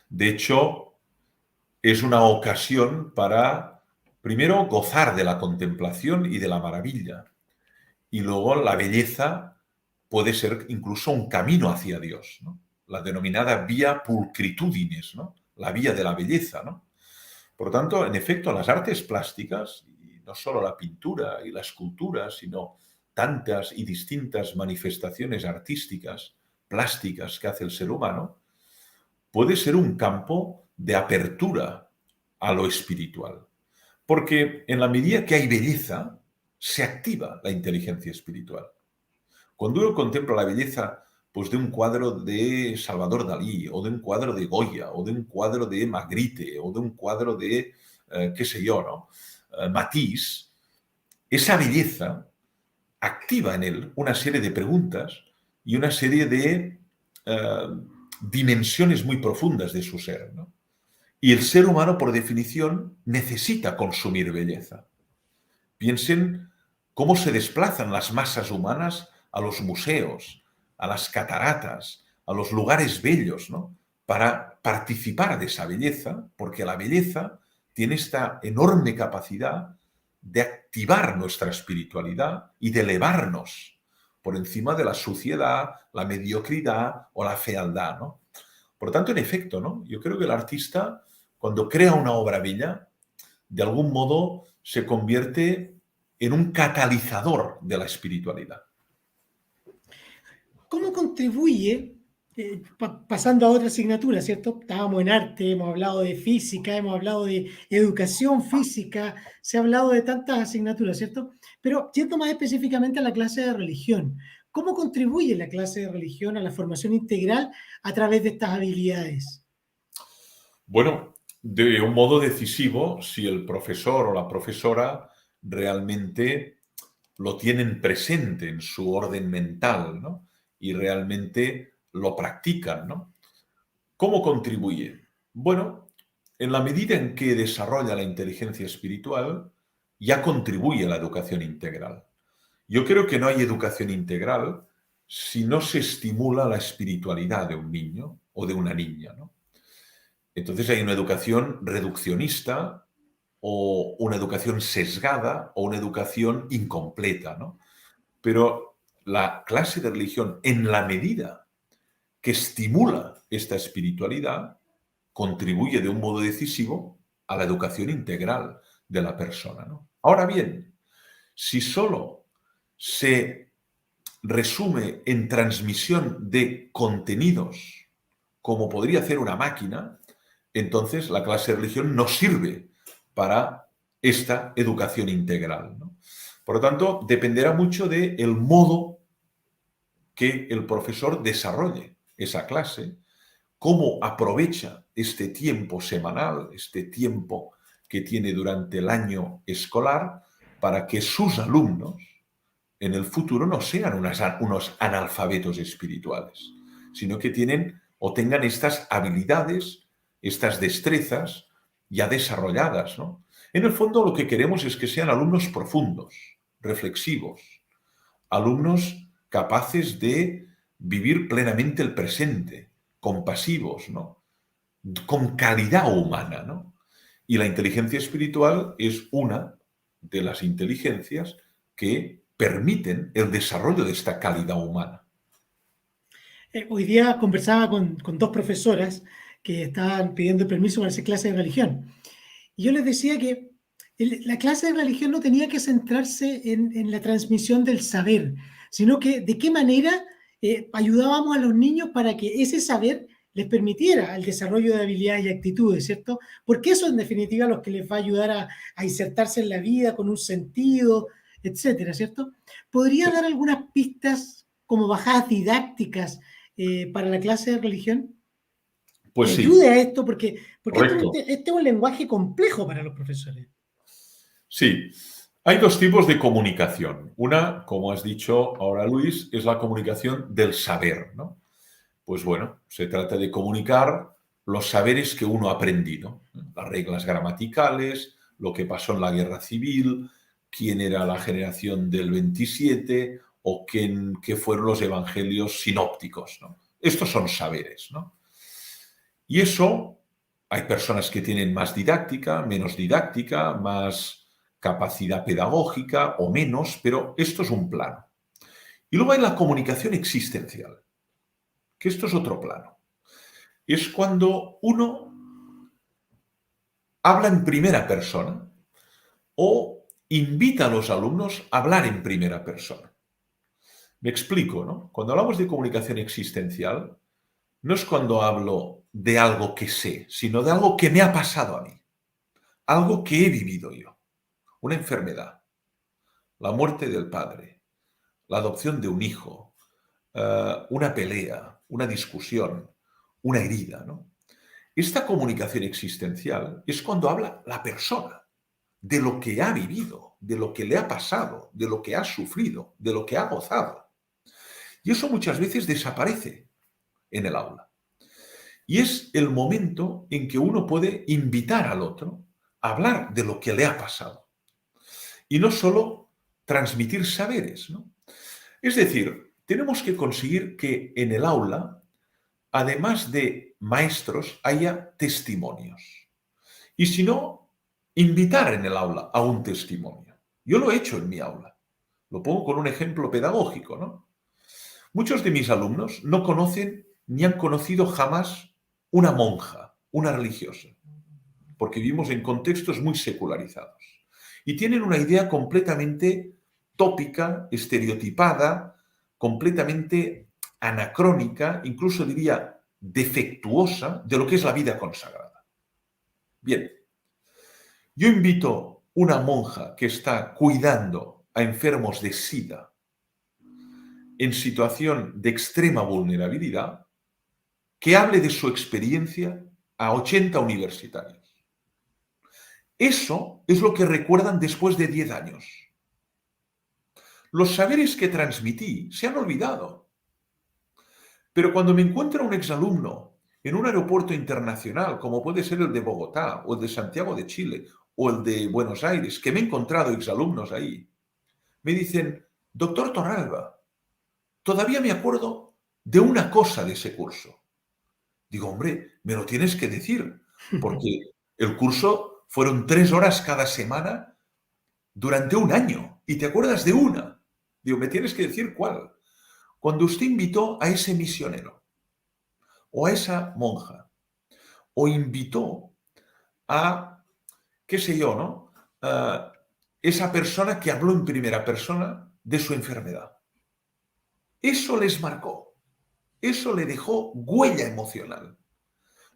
De hecho, es una ocasión para, primero, gozar de la contemplación y de la maravilla. Y luego la belleza puede ser incluso un camino hacia Dios, ¿no? La denominada vía pulchritudinis, ¿no? La vía de la belleza, ¿no? Por lo tanto, en efecto, las artes plásticas, y no solo la pintura y la escultura, sino tantas y distintas manifestaciones artísticas, plásticas que hace el ser humano, puede ser un campo de apertura a lo espiritual. Porque en la medida que hay belleza, se activa la inteligencia espiritual. Cuando uno contempla la belleza pues, de un cuadro de Salvador Dalí, o de un cuadro de Goya, o de un cuadro de Magritte, o de un cuadro de, qué sé yo, ¿no? Matisse, esa belleza activa en él una serie de preguntas y una serie de dimensiones muy profundas de su ser, ¿no? Y el ser humano, por definición, necesita consumir belleza. Piensen cómo se desplazan las masas humanas a los museos, a las cataratas, a los lugares bellos, ¿no? Para participar de esa belleza, porque la belleza tiene esta enorme capacidad de activar nuestra espiritualidad y de elevarnos por encima de la suciedad, la mediocridad o la fealdad, ¿no? Por lo tanto, en efecto, ¿no? Yo creo que el artista, cuando crea una obra bella, de algún modo se convierte en un catalizador de la espiritualidad. ¿Cómo contribuye, pasando a otra asignatura, ¿cierto? Estábamos en arte, hemos hablado de física, hemos hablado de educación física, se ha hablado de tantas asignaturas, ¿cierto? Pero yendo más específicamente a la clase de religión, ¿cómo contribuye la clase de religión a la formación integral a través de estas habilidades? Bueno, de un modo decisivo si el profesor o la profesora realmente lo tienen presente en su orden mental, ¿no? Y realmente lo practican, ¿no? ¿Cómo contribuye? Bueno, en la medida en que desarrolla la inteligencia espiritual, ya contribuye a la educación integral. Yo creo que no hay educación integral si no se estimula la espiritualidad de un niño o de una niña, ¿no? Entonces hay una educación reduccionista o una educación sesgada o una educación incompleta, ¿no? Pero la clase de religión, en la medida que estimula esta espiritualidad, contribuye de un modo decisivo a la educación integral de la persona, ¿no? Ahora bien, si solo se resume en transmisión de contenidos, como podría hacer una máquina, entonces la clase de religión no sirve para esta educación integral, ¿no? Por lo tanto, dependerá mucho del modo que el profesor desarrolle esa clase, cómo aprovecha este tiempo semanal, este tiempo que tiene durante el año escolar, para que sus alumnos en el futuro no sean unos analfabetos espirituales, sino que tienen o tengan estas habilidades, estas destrezas ya desarrolladas, ¿no? En el fondo lo que queremos es que sean alumnos profundos, reflexivos, alumnos capaces de vivir plenamente el presente, compasivos, ¿no? Con calidad humana, ¿no? Y la inteligencia espiritual es una de las inteligencias que permiten el desarrollo de esta calidad humana. Hoy día conversaba con dos profesoras que estaban pidiendo permiso para hacer clase de religión. Y yo les decía que la clase de religión no tenía que centrarse en la transmisión del saber, sino que de qué manera ayudábamos a los niños para que ese saber les permitiera el desarrollo de habilidades y actitudes, ¿cierto? Porque eso en definitiva es lo que les va a ayudar a insertarse en la vida con un sentido, etcétera, ¿cierto? ¿Podría Sí. dar algunas pistas como bajadas didácticas para la clase de religión? Que Pues sí, ayude a esto, porque correcto. este es un lenguaje complejo para los profesores. Sí, hay dos tipos de comunicación. Una, como has dicho ahora Luis, es la comunicación del saber, ¿no? Pues bueno, se trata de comunicar los saberes que uno ha aprendido, ¿no? Las reglas gramaticales, lo que pasó en la guerra civil, quién era la generación del 27 o qué fueron los evangelios sinópticos, ¿no? Estos son saberes, ¿no? Y eso, hay personas que tienen más didáctica, más capacidad pedagógica o menos, pero esto es un plano. Y luego hay la comunicación existencial, que esto es otro plano. Es cuando uno habla en primera persona o invita a los alumnos a hablar en primera persona. Me explico, ¿no? Cuando hablamos de comunicación existencial, no es cuando hablo de algo que sé, sino de algo que me ha pasado a mí, algo que he vivido yo, una enfermedad, la muerte del padre, la adopción de un hijo, una pelea, una discusión, una herida, ¿no? Esta comunicación existencial es cuando habla la persona de lo que ha vivido, de lo que le ha pasado, de lo que ha sufrido, de lo que ha gozado. Y eso muchas veces desaparece en el aula. Y es el momento en que uno puede invitar al otro a hablar de lo que le ha pasado. Y no solo transmitir saberes, ¿no? Es decir, tenemos que conseguir que en el aula, además de maestros, haya testimonios. Y si no, invitar en el aula a un testimonio. Yo lo he hecho en mi aula. Lo pongo con un ejemplo pedagógico, ¿no? Muchos de mis alumnos no conocen ni han conocido jamás una monja, una religiosa, porque vivimos en contextos muy secularizados. Y tienen una idea completamente tópica, estereotipada, completamente anacrónica, incluso diría defectuosa, de lo que es la vida consagrada. Bien, yo invito una monja que está cuidando a enfermos de SIDA en situación de extrema vulnerabilidad, que hable de su experiencia a 80 universitarios. Eso es lo que recuerdan después de 10 años. Los saberes que transmití se han olvidado. Pero cuando me encuentro un exalumno en un aeropuerto internacional, como puede ser el de Bogotá, o el de Santiago de Chile, o el de Buenos Aires, que me he encontrado exalumnos ahí, me dicen, doctor Torralba, todavía me acuerdo de una cosa de ese curso. Digo, hombre, me lo tienes que decir, porque el curso fueron 3 horas cada semana durante un año y te acuerdas de una. Digo, me tienes que decir cuál. Cuando usted invitó a ese misionero o a esa monja o invitó a, qué sé yo, ¿no? Esa persona que habló en primera persona de su enfermedad. Eso les marcó. Eso le dejó huella emocional.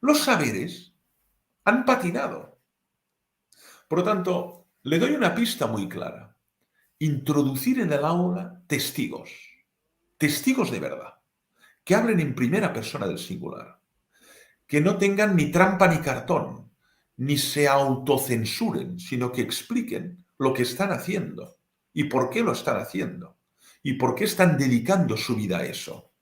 Los saberes han patinado. Por lo tanto, le doy una pista muy clara. Introducir en el aula testigos, testigos de verdad, que hablen en primera persona del singular, que no tengan ni trampa ni cartón, ni se autocensuren, sino que expliquen lo que están haciendo y por qué lo están haciendo y por qué están dedicando su vida a eso.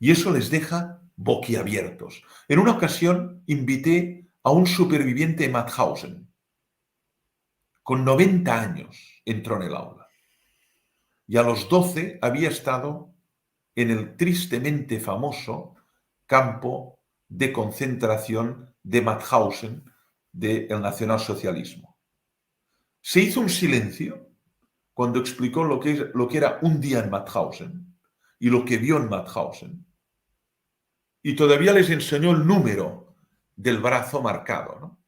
Y eso les deja boquiabiertos. En una ocasión invité a un superviviente de Mauthausen. Con 90 años entró en el aula. Y a los 12 había estado en el tristemente famoso campo de concentración de Mauthausen del nacionalsocialismo. Se hizo un silencio cuando explicó lo que era un día en Mauthausen y lo que vio en Mauthausen. Y todavía les enseñó el número del brazo marcado, ¿no?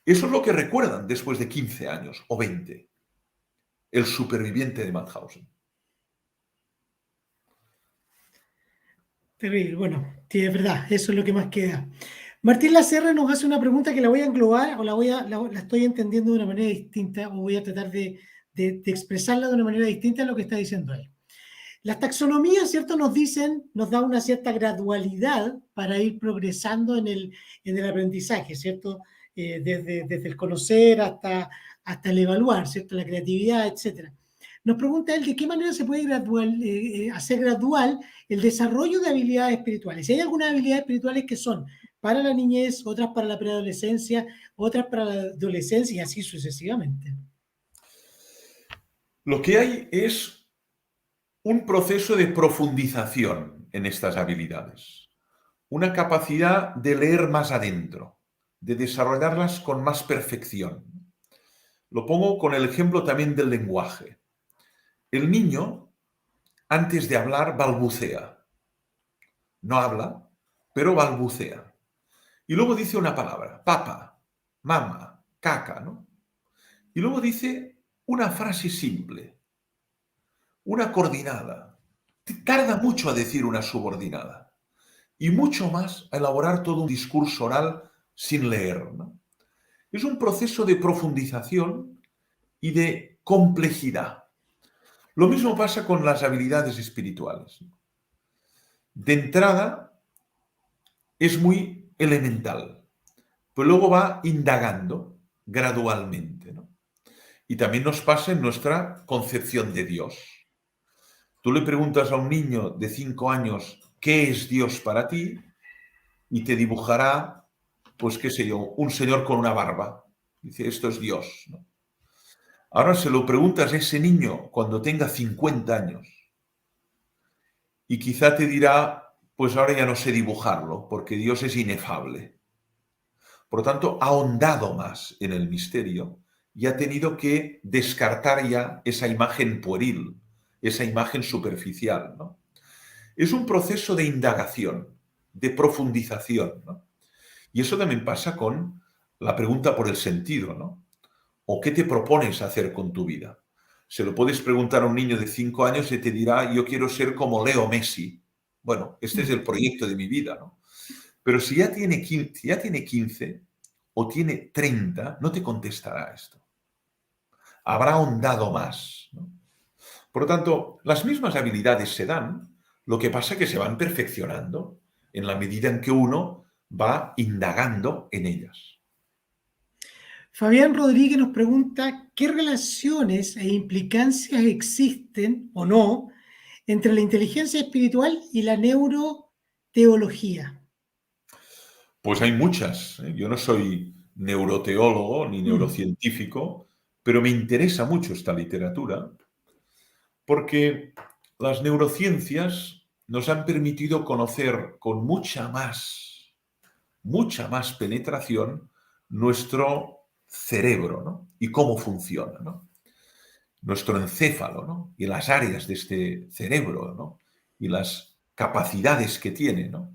Eso es lo que recuerdan después de 15 años o 20, el superviviente de Mauthausen. Terrible. Bueno, sí, es verdad, eso es lo que más queda. Martín Lacerra nos hace una pregunta que la voy a englobar o la estoy entendiendo de una manera distinta o voy a tratar de expresarla de una manera distinta a lo que está diciendo él. Las taxonomías, ¿cierto? Nos dicen, nos da una cierta gradualidad para ir progresando en el aprendizaje, ¿cierto? Desde el conocer hasta el evaluar, ¿cierto? La creatividad, etcétera. Nos pregunta él de qué manera se puede hacer gradual el desarrollo de habilidades espirituales. Si hay algunas habilidades espirituales que son para la niñez, otras para la preadolescencia, otras para la adolescencia y así sucesivamente. Lo que hay es un proceso de profundización en estas habilidades, una capacidad de leer más adentro, de desarrollarlas con más perfección. Lo pongo con el ejemplo también del lenguaje. El niño, antes de hablar, balbucea. No habla, pero balbucea. Y luego dice una palabra, papá, mamá, caca, ¿no? Y luego dice una frase simple, una coordinada. Tarda mucho a decir una subordinada y mucho más a elaborar todo un discurso oral sin leer, ¿no? Es un proceso de profundización y de complejidad. Lo mismo pasa con las habilidades espirituales. De entrada es muy elemental, pero luego va indagando gradualmente, ¿no? Y también nos pasa en nuestra concepción de Dios. Tú le preguntas a un niño de 5 años qué es Dios para ti y te dibujará, pues qué sé yo, un señor con una barba. Dice, esto es Dios, ¿no? Ahora se lo preguntas a ese niño cuando tenga 50 años y quizá te dirá, pues ahora ya no sé dibujarlo porque Dios es inefable. Por lo tanto, ha ahondado más en el misterio y ha tenido que descartar ya esa imagen pueril, esa imagen superficial, ¿no? Es un proceso de indagación, de profundización, ¿no? Y eso también pasa con la pregunta por el sentido, ¿no? ¿O qué te propones hacer con tu vida? Se lo puedes preguntar a un niño de 5 años y te dirá, yo quiero ser como Leo Messi. Bueno, este es el proyecto de mi vida, ¿no? Pero si ya tiene 15 o tiene 30, no te contestará esto. Habrá ahondado más, ¿no? Por lo tanto, las mismas habilidades se dan, lo que pasa es que se van perfeccionando en la medida en que uno va indagando en ellas. Fabián Rodríguez nos pregunta qué relaciones e implicancias existen o no entre la inteligencia espiritual y la neuroteología. Pues hay muchas, ¿eh? Yo no soy neuroteólogo ni neurocientífico, pero me interesa mucho esta literatura porque las neurociencias nos han permitido conocer con mucha más penetración nuestro cerebro, ¿no? Y cómo funciona, ¿no? Nuestro encéfalo, ¿no? Y las áreas de este cerebro, ¿no? Y las capacidades que tiene, ¿no?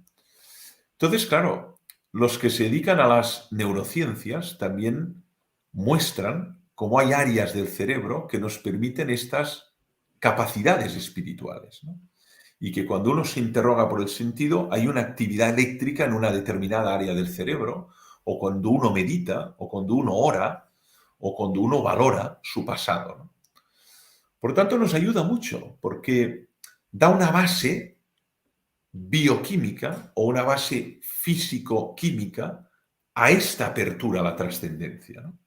Entonces, claro, los que se dedican a las neurociencias también muestran cómo hay áreas del cerebro que nos permiten estas capacidades espirituales, ¿no? Y que cuando uno se interroga por el sentido, hay una actividad eléctrica en una determinada área del cerebro, o cuando uno medita, o cuando uno ora, o cuando uno valora su pasado, ¿no? Por tanto, nos ayuda mucho, porque da una base bioquímica o una base físico-química a esta apertura a la trascendencia, ¿no?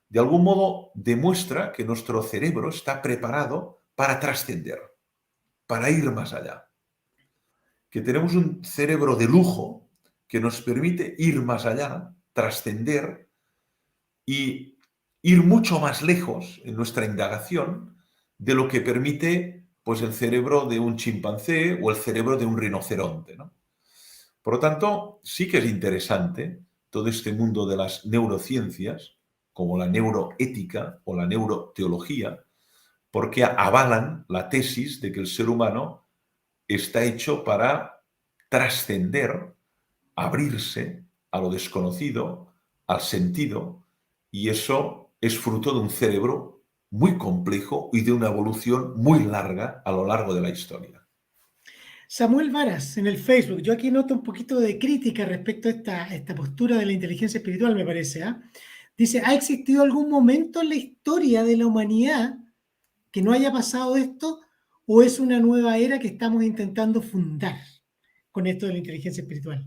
De algún modo demuestra que nuestro cerebro está preparado para trascender, para ir más allá. Que tenemos un cerebro de lujo que nos permite ir más allá, trascender y ir mucho más lejos en nuestra indagación de lo que permite pues, el cerebro de un chimpancé o el cerebro de un rinoceronte, ¿no? Por lo tanto, sí que es interesante todo este mundo de las neurociencias, como la neuroética o la neuroteología, porque avalan la tesis de que el ser humano está hecho para trascender, abrirse a lo desconocido, al sentido, y eso es fruto de un cerebro muy complejo y de una evolución muy larga a lo largo de la historia. Samuel Varas en el Facebook. Yo aquí noto un poquito de crítica respecto a esta postura de la inteligencia espiritual, me parece. Dice, ¿ha existido algún momento en la historia de la humanidad que no haya pasado esto o es una nueva era que estamos intentando fundar con esto de la inteligencia espiritual?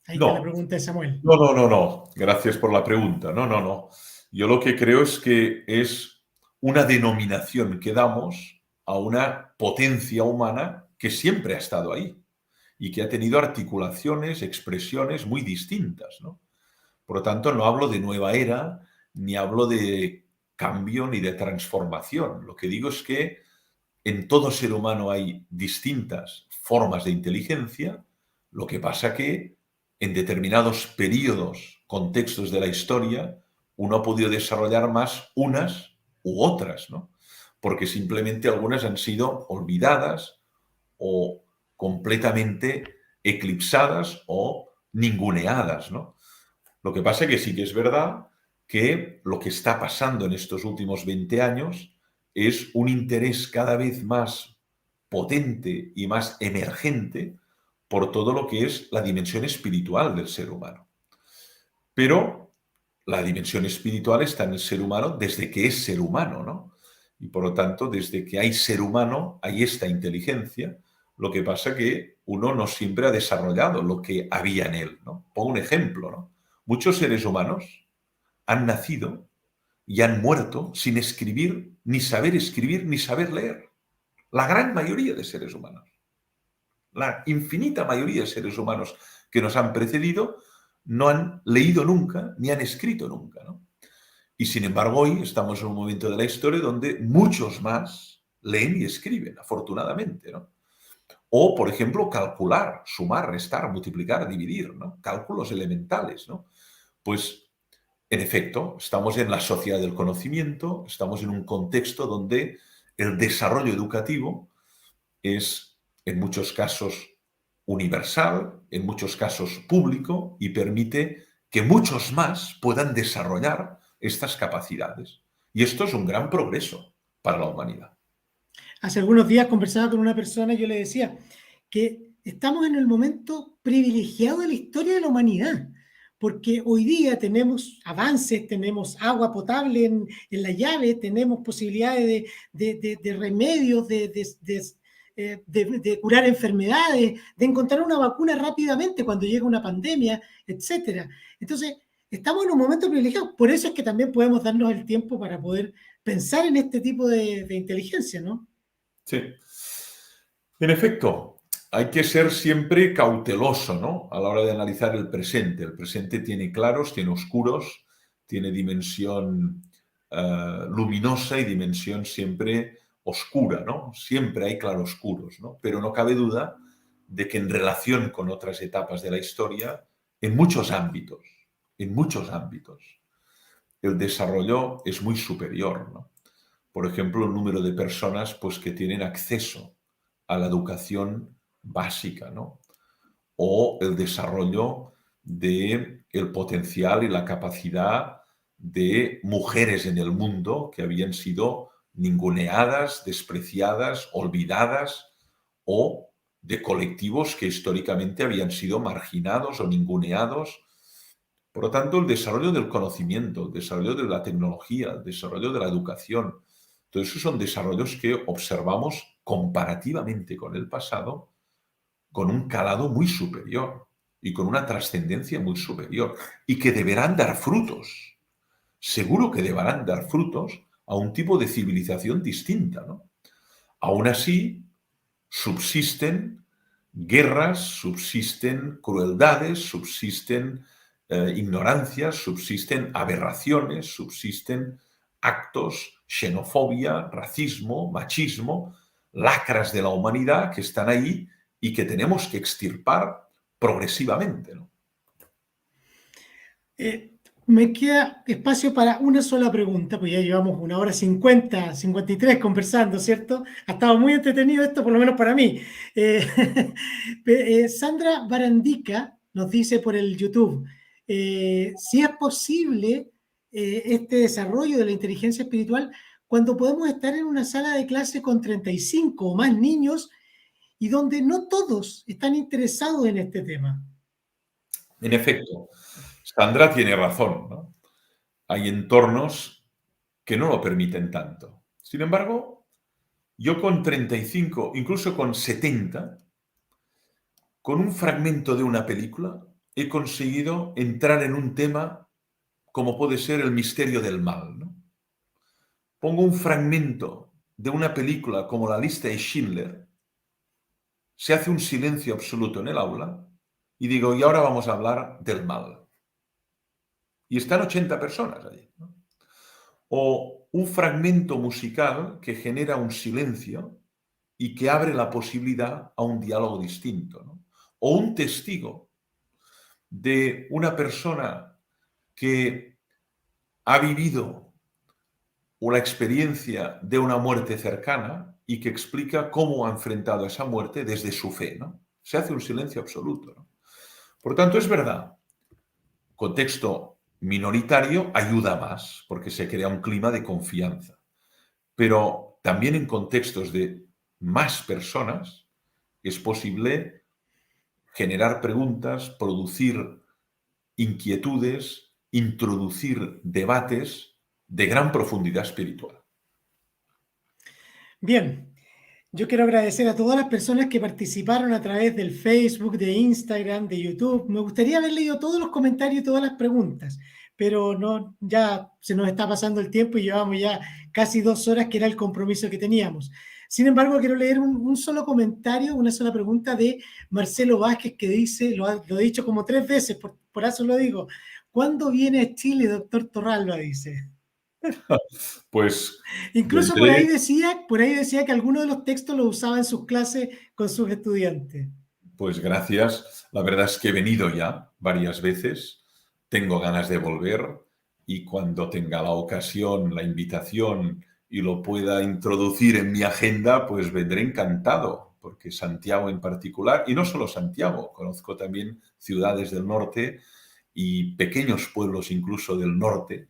Ahí está la No, pregunta de Samuel. no. Gracias por la pregunta. No. Yo lo que creo es que es una denominación que damos a una potencia humana que siempre ha estado ahí y que ha tenido articulaciones, expresiones muy distintas, ¿no? Por lo tanto, no hablo de nueva era, ni hablo de cambio, ni de transformación. Lo que digo es que en todo ser humano hay distintas formas de inteligencia, lo que pasa que en determinados periodos, contextos de la historia, uno ha podido desarrollar más unas u otras, ¿no? Porque simplemente algunas han sido olvidadas o completamente eclipsadas o ninguneadas, ¿no? Lo que pasa es que sí que es verdad que lo que está pasando en estos últimos 20 años es un interés cada vez más potente y más emergente por todo lo que es la dimensión espiritual del ser humano. Pero la dimensión espiritual está en el ser humano desde que es ser humano, ¿no? Y por lo tanto, desde que hay ser humano, hay esta inteligencia. Lo que pasa que uno no siempre ha desarrollado lo que había en él, ¿no? Pongo un ejemplo, ¿no? Muchos seres humanos han nacido y han muerto sin escribir, ni saber leer. La gran mayoría de seres humanos. La infinita mayoría de seres humanos que nos han precedido no han leído nunca ni han escrito nunca, ¿no? Y sin embargo hoy estamos en un momento de la historia donde muchos más leen y escriben, afortunadamente, ¿no? O, por ejemplo, calcular, sumar, restar, multiplicar, dividir, ¿no? Cálculos elementales, ¿no? Pues, en efecto, estamos en la sociedad del conocimiento, estamos en un contexto donde el desarrollo educativo es, en muchos casos, universal, en muchos casos público y permite que muchos más puedan desarrollar estas capacidades. Y esto es un gran progreso para la humanidad. Hace algunos días conversaba con una persona y yo le decía que estamos en el momento privilegiado de la historia de la humanidad, porque hoy día tenemos avances, tenemos agua potable en la llave, tenemos posibilidades de remedios, de curar enfermedades, de encontrar una vacuna rápidamente cuando llega una pandemia, etc. Entonces, estamos en un momento privilegiado, por eso es que también podemos darnos el tiempo para poder pensar en este tipo de inteligencia, ¿no? Sí. En efecto, hay que ser siempre cauteloso, ¿no? A la hora de analizar el presente. El presente tiene claros, tiene oscuros, tiene dimensión luminosa y dimensión siempre oscura, ¿no? Siempre hay claroscuros, ¿no? Pero no cabe duda de que en relación con otras etapas de la historia, en muchos ámbitos, el desarrollo es muy superior, ¿no? Por ejemplo, el número de personas pues, que tienen acceso a la educación básica, ¿no? O el desarrollo del potencial y la capacidad de mujeres en el mundo que habían sido ninguneadas, despreciadas, olvidadas, o de colectivos que históricamente habían sido marginados o ninguneados. Por lo tanto, el desarrollo del conocimiento, el desarrollo de la tecnología, el desarrollo de la educación, todo eso son desarrollos que observamos comparativamente con el pasado con un calado muy superior y con una trascendencia muy superior y que deberán dar frutos. Seguro que deberán dar frutos a un tipo de civilización distinta, ¿no? Aún así, subsisten guerras, subsisten crueldades, subsisten ignorancias, subsisten aberraciones, subsisten actos, xenofobia, racismo, machismo, lacras de la humanidad que están ahí y que tenemos que extirpar progresivamente, ¿no? Me queda espacio para una sola pregunta, pues ya llevamos 1 hora 53 conversando, ¿cierto? Ha estado muy entretenido esto, por lo menos para mí. Sandra Barandica nos dice por el YouTube, si es posible este desarrollo de la inteligencia espiritual cuando podemos estar en una sala de clase con 35 o más niños y donde no todos están interesados en este tema. En efecto, Sandra tiene razón, ¿no? Hay entornos que no lo permiten tanto. Sin embargo, yo con 35, incluso con 70, con un fragmento de una película, he conseguido entrar en un tema como puede ser el misterio del mal, ¿no? Pongo un fragmento de una película como La lista de Schindler, se hace un silencio absoluto en el aula y digo, y ahora vamos a hablar del mal. Y están 80 personas allí, ¿no? O un fragmento musical que genera un silencio y que abre la posibilidad a un diálogo distinto, ¿no? O un testigo de una persona que ha vivido una experiencia de una muerte cercana y que explica cómo ha enfrentado esa muerte desde su fe, ¿no? Se hace un silencio absoluto, ¿no? Por tanto, es verdad, contexto minoritario ayuda más porque se crea un clima de confianza, pero también en contextos de más personas es posible generar preguntas, producir inquietudes, introducir debates de gran profundidad espiritual. Bien, yo quiero agradecer a todas las personas que participaron a través del Facebook, de Instagram, de YouTube. Me gustaría haber leído todos los comentarios y todas las preguntas, pero no, ya se nos está pasando el tiempo y llevamos ya casi 2 horas, que era el compromiso que teníamos. Sin embargo, quiero leer un solo comentario, una sola pregunta de Marcelo Vázquez, que dice, lo he dicho como 3 veces, por eso lo digo: ¿cuándo viene a Chile, doctor Torralba? Dice. Pues Incluso vendré, por ahí decía que algunos de los textos los usaba en sus clases con sus estudiantes. pues gracias. La verdad es que he venido ya varias veces, tengo ganas de volver y cuando tenga la ocasión, la invitación y lo pueda introducir en mi agenda, pues vendré encantado, porque Santiago en particular, y no solo Santiago, conozco también ciudades del norte y pequeños pueblos incluso del norte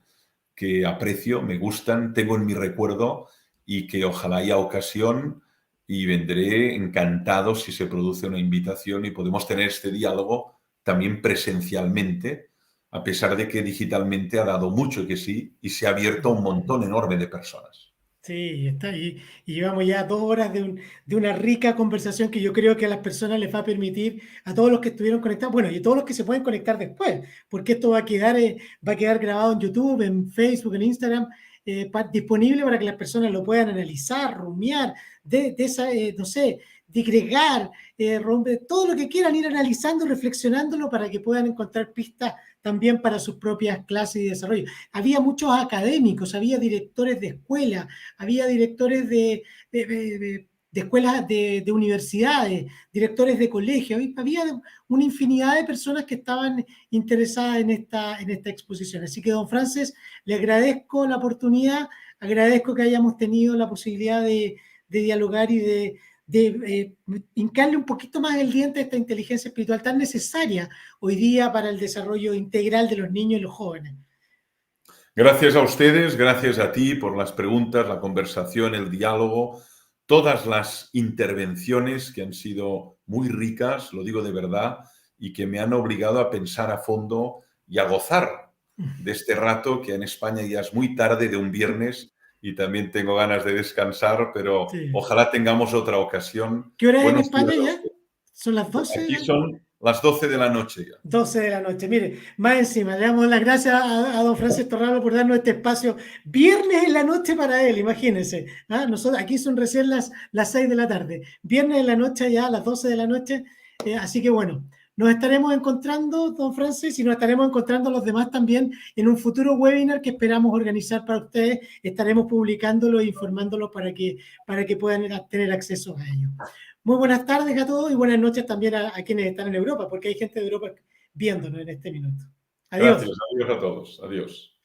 que aprecio, me gustan, tengo en mi recuerdo y que ojalá haya ocasión y vendré encantado si se produce una invitación y podemos tener este diálogo también presencialmente, a pesar de que digitalmente ha dado mucho que sí y se ha abierto a un montón enorme de personas. Sí, está ahí. Y llevamos ya 2 horas de una rica conversación que yo creo que a las personas les va a permitir, a todos los que estuvieron conectados, bueno, y a todos los que se pueden conectar después, porque esto va a quedar grabado en YouTube, en Facebook, en Instagram, disponible para que las personas lo puedan analizar, rumiar, no sé, digregar, todo lo que quieran, ir analizando, reflexionándolo para que puedan encontrar pistas también para sus propias clases y desarrollo. Había muchos académicos, había directores de escuela, había directores de escuelas, de universidades, directores de colegios, había una infinidad de personas que estaban interesadas en esta exposición. Así que, don Frances, le agradezco la oportunidad, agradezco que hayamos tenido la posibilidad de dialogar y de hincarle un poquito más el diente a esta inteligencia espiritual tan necesaria hoy día para el desarrollo integral de los niños y los jóvenes. Gracias a ustedes, gracias a ti por las preguntas, la conversación, el diálogo, todas las intervenciones que han sido muy ricas, lo digo de verdad, y que me han obligado a pensar a fondo y a gozar de este rato que en España ya es muy tarde de un viernes y también tengo ganas de descansar, pero Sí. ojalá tengamos otra ocasión. ¿Qué hora es en Buenos España días a ya? ustedes. ¿Son las 12? Aquí son las 12 de la noche ya. 12 de la noche. Mire, más encima, le damos las gracias a don Francisco Torralba por darnos este espacio viernes en la noche para él, imagínense. ¿Ah? Nosotros, aquí son recién las 6 de la tarde. Viernes en la noche ya, a las 12 de la noche. Así que bueno, nos estaremos encontrando, don Francis, y nos estaremos encontrando los demás también en un futuro webinar que esperamos organizar para ustedes. Estaremos publicándolo e informándolo para que puedan tener acceso a ello. Muy buenas tardes a todos y buenas noches también a quienes están en Europa, porque hay gente de Europa viéndonos en este minuto. Adiós. Gracias, adiós a todos. Adiós.